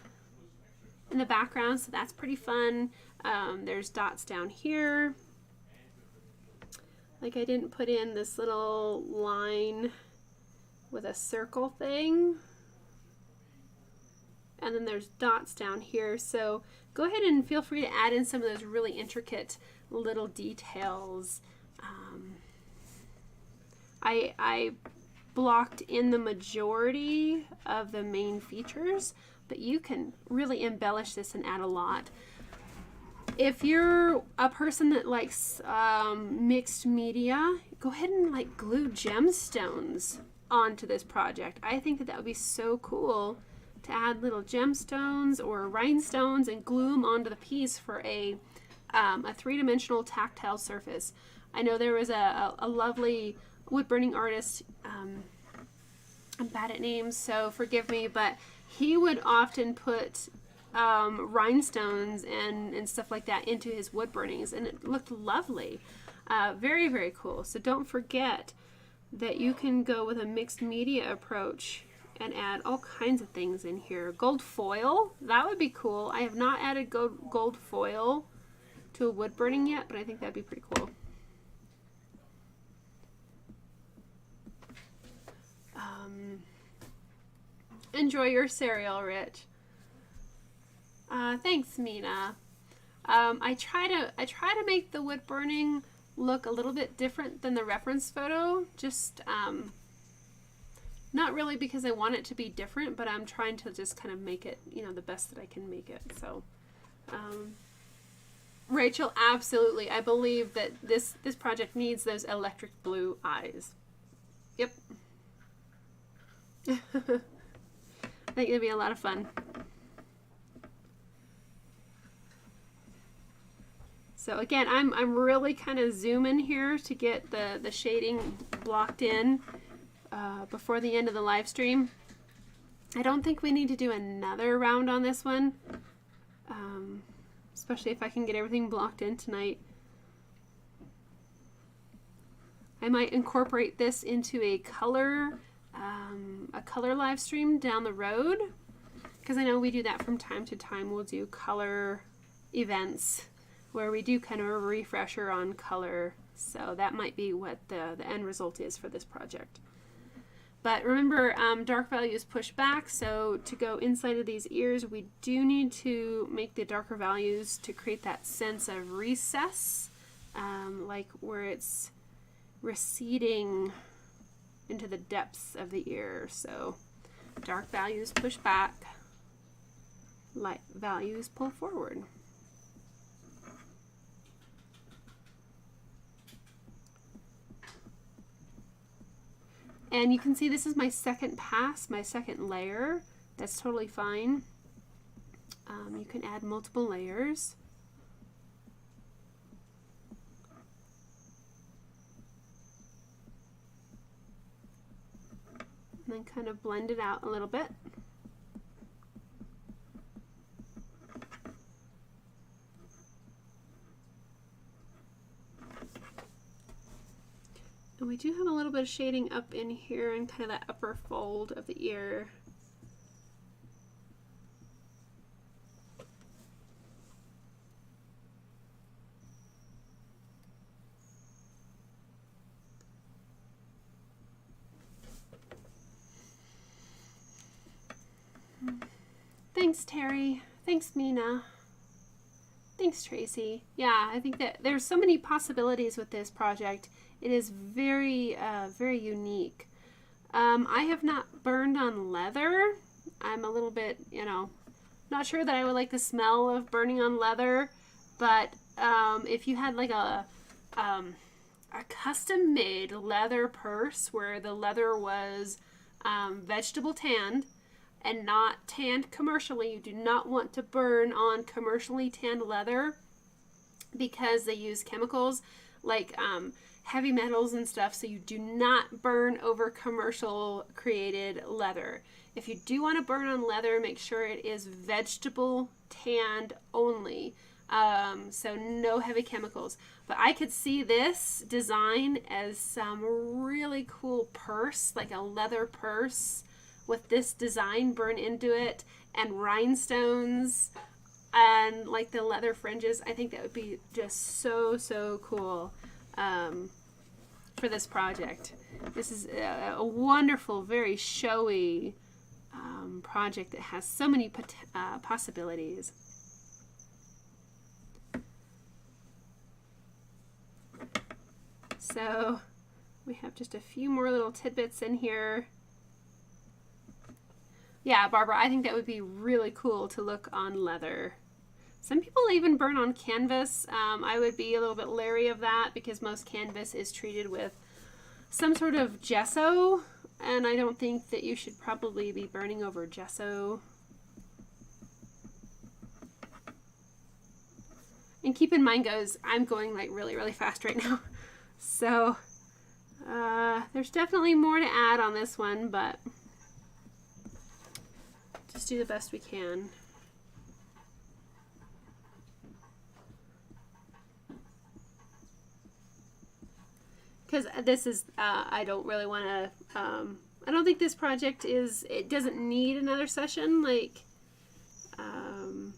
in the background, so that's pretty fun. There's dots down here. Like I didn't put in this little line with a circle thing. And then there's dots down here. So go ahead and feel free to add in some of those really intricate little details. I blocked in the majority of the main features, but you can really embellish this and add a lot. If you're a person that likes mixed media, go ahead and like glue gemstones onto this project. I think that would be so cool to add little gemstones or rhinestones and glue them onto the piece for a three-dimensional tactile surface. I know there was a lovely wood burning artist, I'm bad at names, so forgive me, but he would often put rhinestones and stuff like that into his wood burnings, and it looked lovely. Very, very cool. So don't forget that you can go with a mixed media approach and add all kinds of things in here. Gold foil, that would be cool. I have not added gold foil to a wood burning yet, but I think that'd be pretty cool. Enjoy your cereal, Rich. Thanks, Mina. I try to make the wood burning look a little bit different than the reference photo. Just not really because I want it to be different, but I'm trying to just kind of make it, you know, the best that I can make it. So, Rachel, absolutely. I believe that this project needs those electric blue eyes. Yep. I think it'd be a lot of fun. So again, I'm really kind of zooming here to get the shading blocked in before the end of the live stream. I don't think we need to do another round on this one, especially if I can get everything blocked in tonight. I might incorporate this into a color live stream down the road, because I know we do that from time to time. We'll do color events where we do kind of a refresher on color. So that might be what the end result is for this project. But remember, dark values push back, so to go inside of these ears, we do need to make the darker values to create that sense of recess, like where it's receding into the depths of the ear. So dark values push back, light values pull forward. And you can see this is my second pass, my second layer. That's totally fine. You can add multiple layers. And then kind of blend it out a little bit. And we do have a little bit of shading up in here and kind of that upper fold of the ear. Thanks, Terry. Thanks, Mina. Thanks, Tracy. Yeah, I think that there's so many possibilities with this project. It is very, very unique. I have not burned on leather. I'm a little bit, not sure that I would like the smell of burning on leather, but if you had like a custom-made leather purse where the leather was vegetable tanned and not tanned commercially, you do not want to burn on commercially tanned leather because they use chemicals like heavy metals and stuff, so you do not burn over commercial created leather. If you do want to burn on leather, make sure it is vegetable tanned only, so no heavy chemicals. But I could see this design as some really cool purse, like a leather purse with this design burned into it and rhinestones and like the leather fringes. I think that would be just so cool for this project. This is a wonderful, very showy project that has so many possibilities. So we have just a few more little tidbits in here. Yeah, Barbara, I think that would be really cool to look on leather. Some people even burn on canvas. I would be a little bit leery of that because most canvas is treated with some sort of gesso, and I don't think that you should probably be burning over gesso. And keep in mind, guys, I'm going like really fast right now. So there's definitely more to add on this one, but just do the best we can. Because this is, I don't really want to, I don't think this project is, it doesn't need another session. Like, I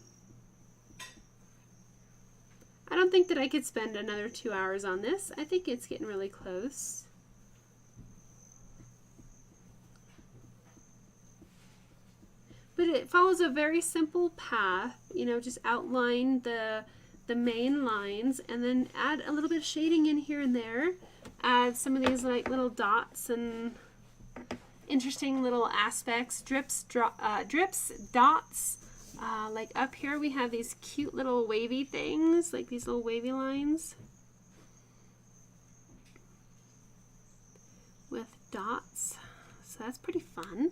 don't think that I could spend another 2 hours on this. I think it's getting really close. But it follows a very simple path, just outline the main lines and then add a little bit of shading in here and there. Add some of these like little dots and interesting little aspects, drips, dots. Like up here we have these cute little wavy things, like these little wavy lines with dots. So that's pretty fun.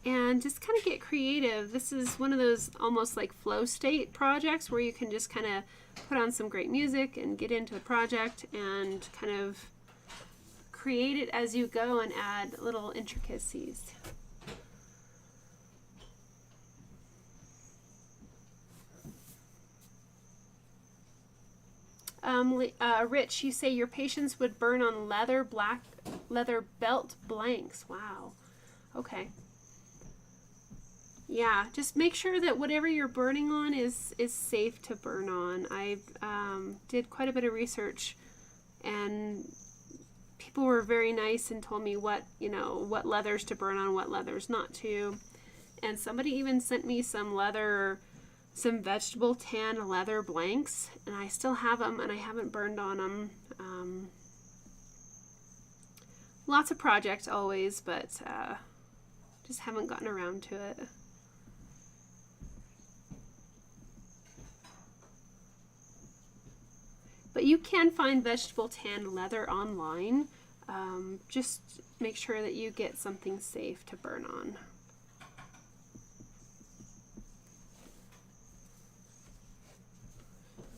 and just kind of get creative. This is one of those almost like flow state projects where you can just kind of put on some great music and get into the project and kind of create it as you go and add little intricacies. Rich, you say your patients would burn on leather belt blanks. Wow. Okay. Yeah, just make sure that whatever you're burning on is safe to burn on. I did quite a bit of research, and people were very nice and told me what leathers to burn on, what leathers not to. And somebody even sent me some vegetable tan leather blanks, and I still have them, and I haven't burned on them. Lots of projects always, but just haven't gotten around to it. But you can find vegetable tan leather online. Just make sure that you get something safe to burn on.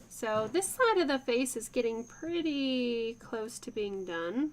So this side of the face is getting pretty close to being done.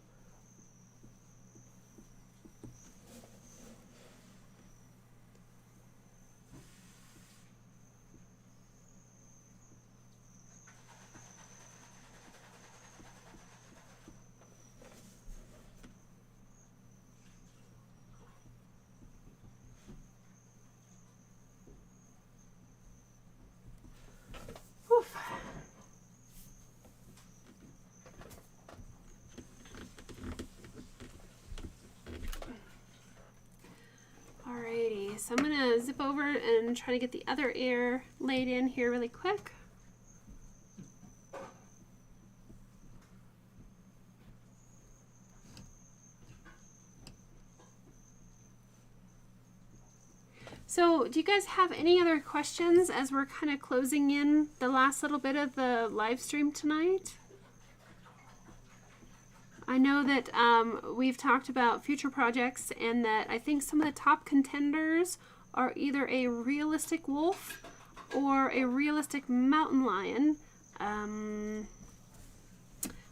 Alrighty, so I'm gonna zip over and try to get the other ear laid in here really quick. So do you guys have any other questions as we're kind of closing in the last little bit of the live stream tonight? I know that we've talked about future projects, and that I think some of the top contenders are either a realistic wolf or a realistic mountain lion.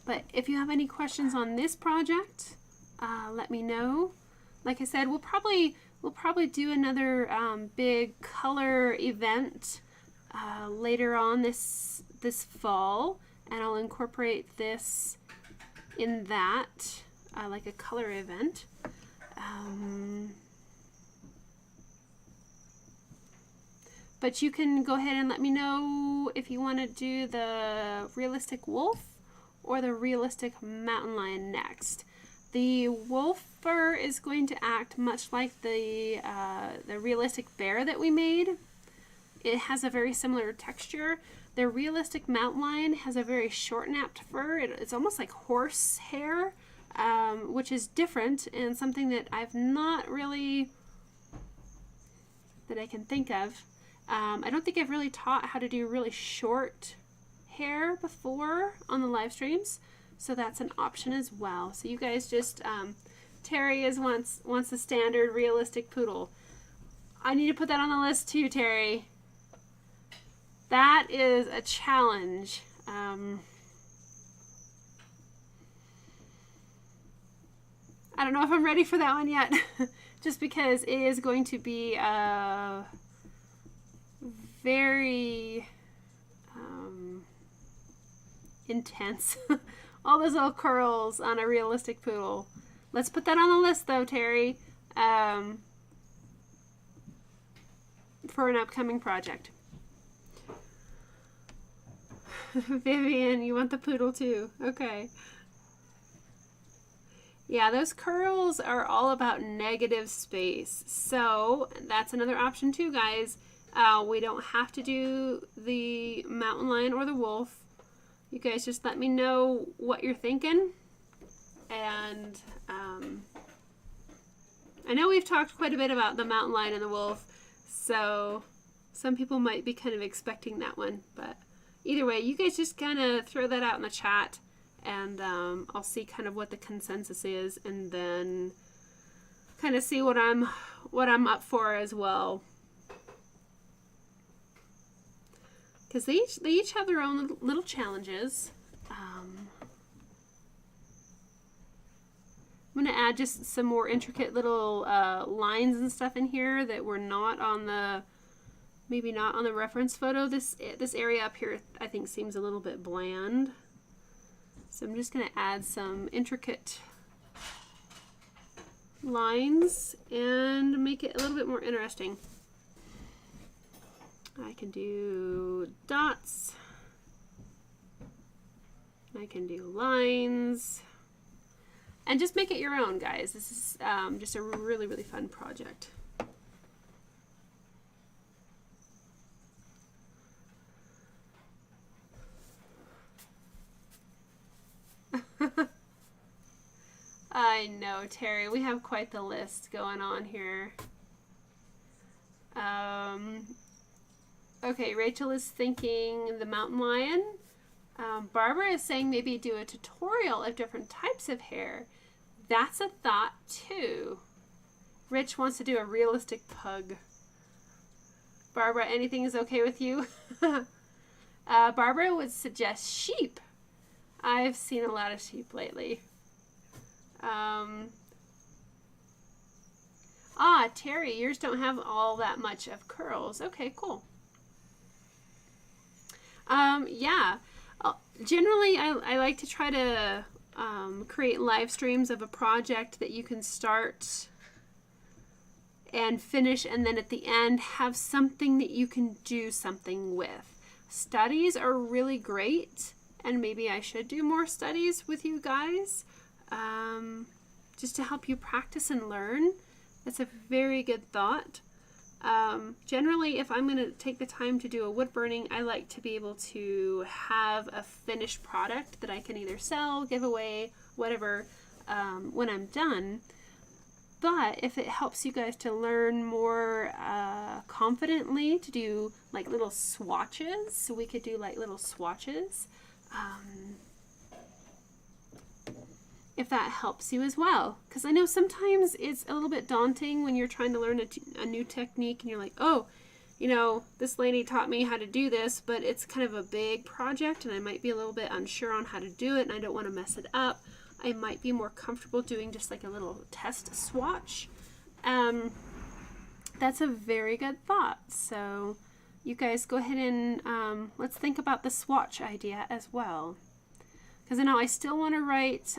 But if you have any questions on this project, let me know. Like I said, we'll probably do another big color event later on this fall, and I'll incorporate this in that, like a color event. But you can go ahead and let me know if you want to do the realistic wolf or the realistic mountain lion next. The wolf fur is going to act much like the realistic bear that we made. It has a very similar texture. The realistic mountain lion has a very short napped fur. It's almost like horse hair, which is different and something that I've not really, that I can think of. I don't think I've really taught how to do really short hair before on the live streams, so that's an option as well. So you guys just, Terry wants the standard realistic poodle. I need to put that on the list too, Terry. That is a challenge. I don't know if I'm ready for that one yet, just because it is going to be very intense. All those little curls on a realistic poodle. Let's put that on the list though, Terry, for an upcoming project. Vivian, you want the poodle too? Okay. Yeah, those curls are all about negative space. So that's another option too, guys. We don't have to do the mountain lion or the wolf. You guys just let me know what you're thinking. And I know we've talked quite a bit about the mountain lion and the wolf, so some people might be kind of expecting that one, but either way, you guys just kind of throw that out in the chat, and I'll see kind of what the consensus is, and then kind of see what I'm what I'm up for as well. Because they each have their own little challenges. I'm going to add just some more intricate little lines and stuff in here that were not on the, maybe not on the reference photo. This area up here I think seems a little bit bland. So I'm just going to add some intricate lines and make it a little bit more interesting. I can do dots. I can do lines. And just make it your own, guys. This is just a really, really fun project. I know, Terry. We have quite the list going on here. Okay, Rachel is thinking the mountain lion. Barbara is saying maybe do a tutorial of different types of hair. That's a thought too. Rich wants to do a realistic pug. Barbara, anything is okay with you? Barbara would suggest sheep. I've seen a lot of sheep lately. Terry, yours don't have all that much of curls. Okay, cool. Yeah. Generally, I like to try to create live streams of a project that you can start and finish, and then at the end have something that you can do something with. Studies are really great, and maybe I should do more studies with you guys just to help you practice and learn. That's a very good thought. Generally, if I'm going to take the time to do a wood burning, I like to be able to have a finished product that I can either sell, give away, whatever, when I'm done. But if it helps you guys to learn more confidently to do like little swatches, so we could do like little swatches, if that helps you as well. Because I know sometimes it's a little bit daunting when you're trying to learn a new technique and you're like, oh, you know, this lady taught me how to do this, but it's kind of a big project and I might be a little bit unsure on how to do it and I don't want to mess it up. I might be more comfortable doing just like a little test swatch. That's a very good thought. So you guys go ahead and let's think about the swatch idea as well. Because I know I still want to write,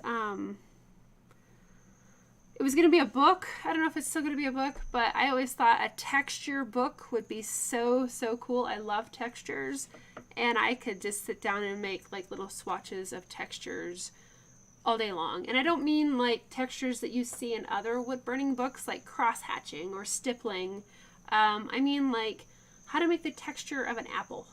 it was going to be a book. I don't know if it's still going to be a book, but I always thought a texture book would be so, so cool. I love textures, and I could just sit down and make like little swatches of textures all day long. And I don't mean like textures that you see in other wood burning books like cross hatching or stippling. I mean like how to make the texture of an apple,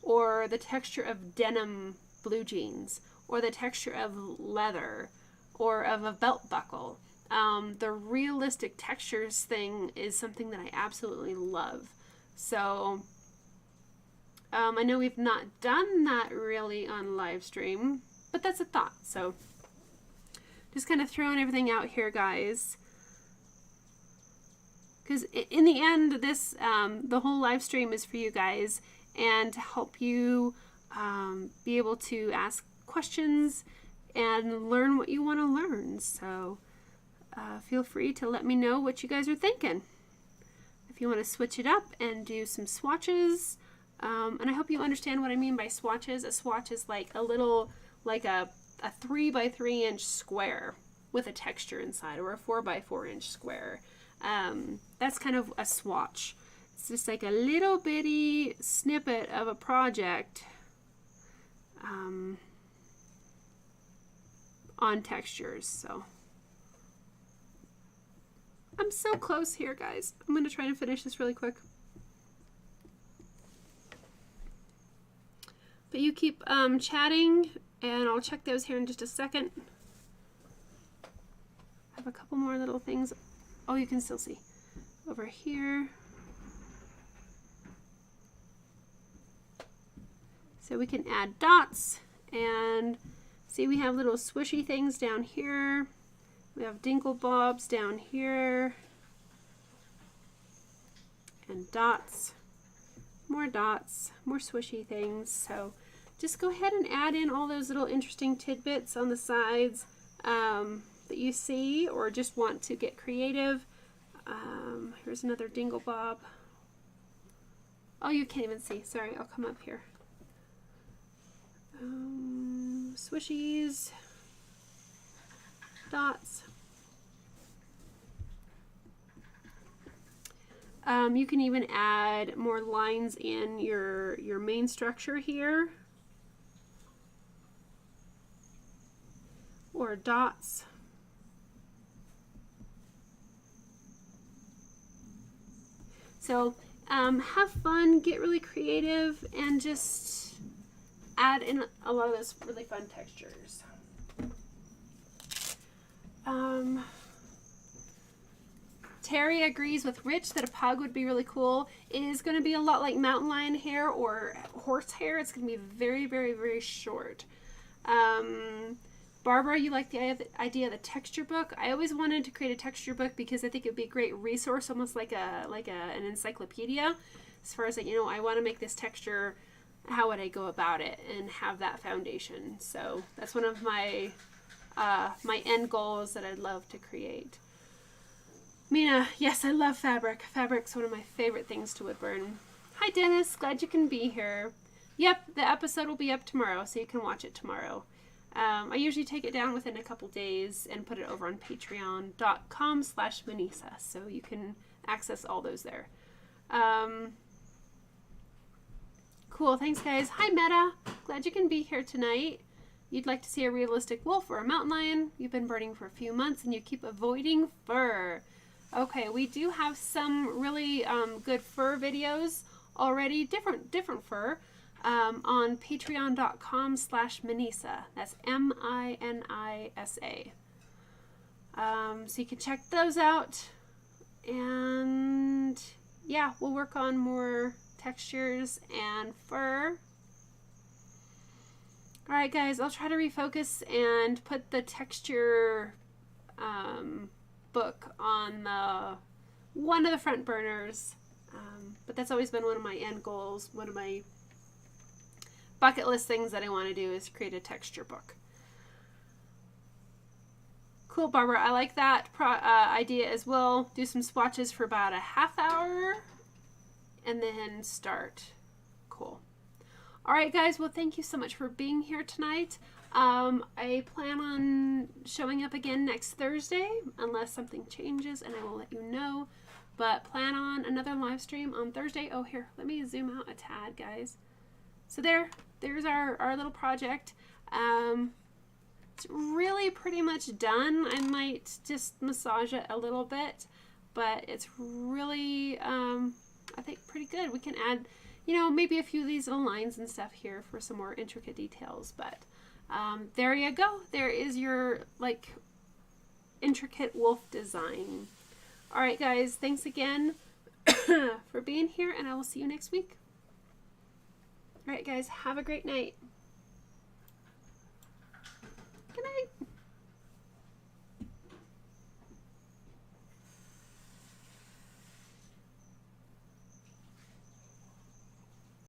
or the texture of denim blue jeans, or the texture of leather, or of a belt buckle. The realistic textures thing is something that I absolutely love. So I know we've not done that really on live stream, but that's a thought. So just kind of throwing everything out here, guys. Because in the end, this the whole live stream is for you guys and to help you be able to ask questions and learn what you want to learn. So feel free to let me know what you guys are thinking. If you want to switch it up and do some swatches, and I hope you understand what I mean by swatches. A swatch is like a little, like a 3 by 3 inch square with a texture inside, or a 4 by 4 inch square. That's kind of a swatch. It's just like a little bitty snippet of a project on textures. So I'm so close here, guys. I'm going to try to finish this really quick. But you keep chatting, and I'll check those here in just a second. I have a couple more little things. Oh, you can still see over here. So we can add dots, and see we have little swishy things down here. We have dinkle bobs down here. and dots, more swishy things. So just go ahead and add in all those little interesting tidbits on the sides that you see or just want to get creative. Here's another dingle bob. Oh, you can't even see. Sorry, I'll come up here. Swishies, dots. You can even add more lines in your main structure here, or dots. So have fun, get really creative, and just add in a lot of those really fun textures. Terry agrees with Rich that a pug would be really cool. It is going to be a lot like mountain lion hair or horse hair. It's going to be very, very, very short. Barbara, you like the idea of the texture book. I always wanted to create a texture book because I think it would be a great resource, almost like an encyclopedia. As far as like, I want to make this texture. How would I go about it and have that foundation? So that's one of my my end goals that I'd love to create. Mina, yes, I love fabric. Fabric's one of my favorite things to wood burn. Hi, Dennis. Glad you can be here. Yep, the episode will be up tomorrow, so you can watch it tomorrow. I usually take it down within a couple days and put it over on patreon.com/Minisa, so you can access all those there. Cool, thanks guys. Hi Meta, glad you can be here tonight. You'd like to see a realistic wolf or a mountain lion. You've been burning for a few months and you keep avoiding fur. Okay, we do have some really good fur videos already, different fur. On patreon.com/Minisa. That's MINISA. So you can check those out. And yeah, we'll work on more textures and fur. Alright guys, I'll try to refocus and put the texture book on one of the front burners. But that's always been one of my end goals, one of my bucket list things that I want to do is create a texture book. Cool, Barbara. I like that idea as well. Do some swatches for about a half hour and then start. Cool. All right, guys. Well, thank you so much for being here tonight. I plan on showing up again next Thursday unless something changes, and I will let you know. But plan on another live stream on Thursday. Oh, here. Let me zoom out a tad, guys. So there's our little project. It's really pretty much done. I might just massage it a little bit, but it's really, I think, pretty good. We can add, maybe a few of these little lines and stuff here for some more intricate details, but there you go. There is your, intricate wolf design. All right, guys, thanks again for being here, and I will see you next week. All right, guys, have a great night.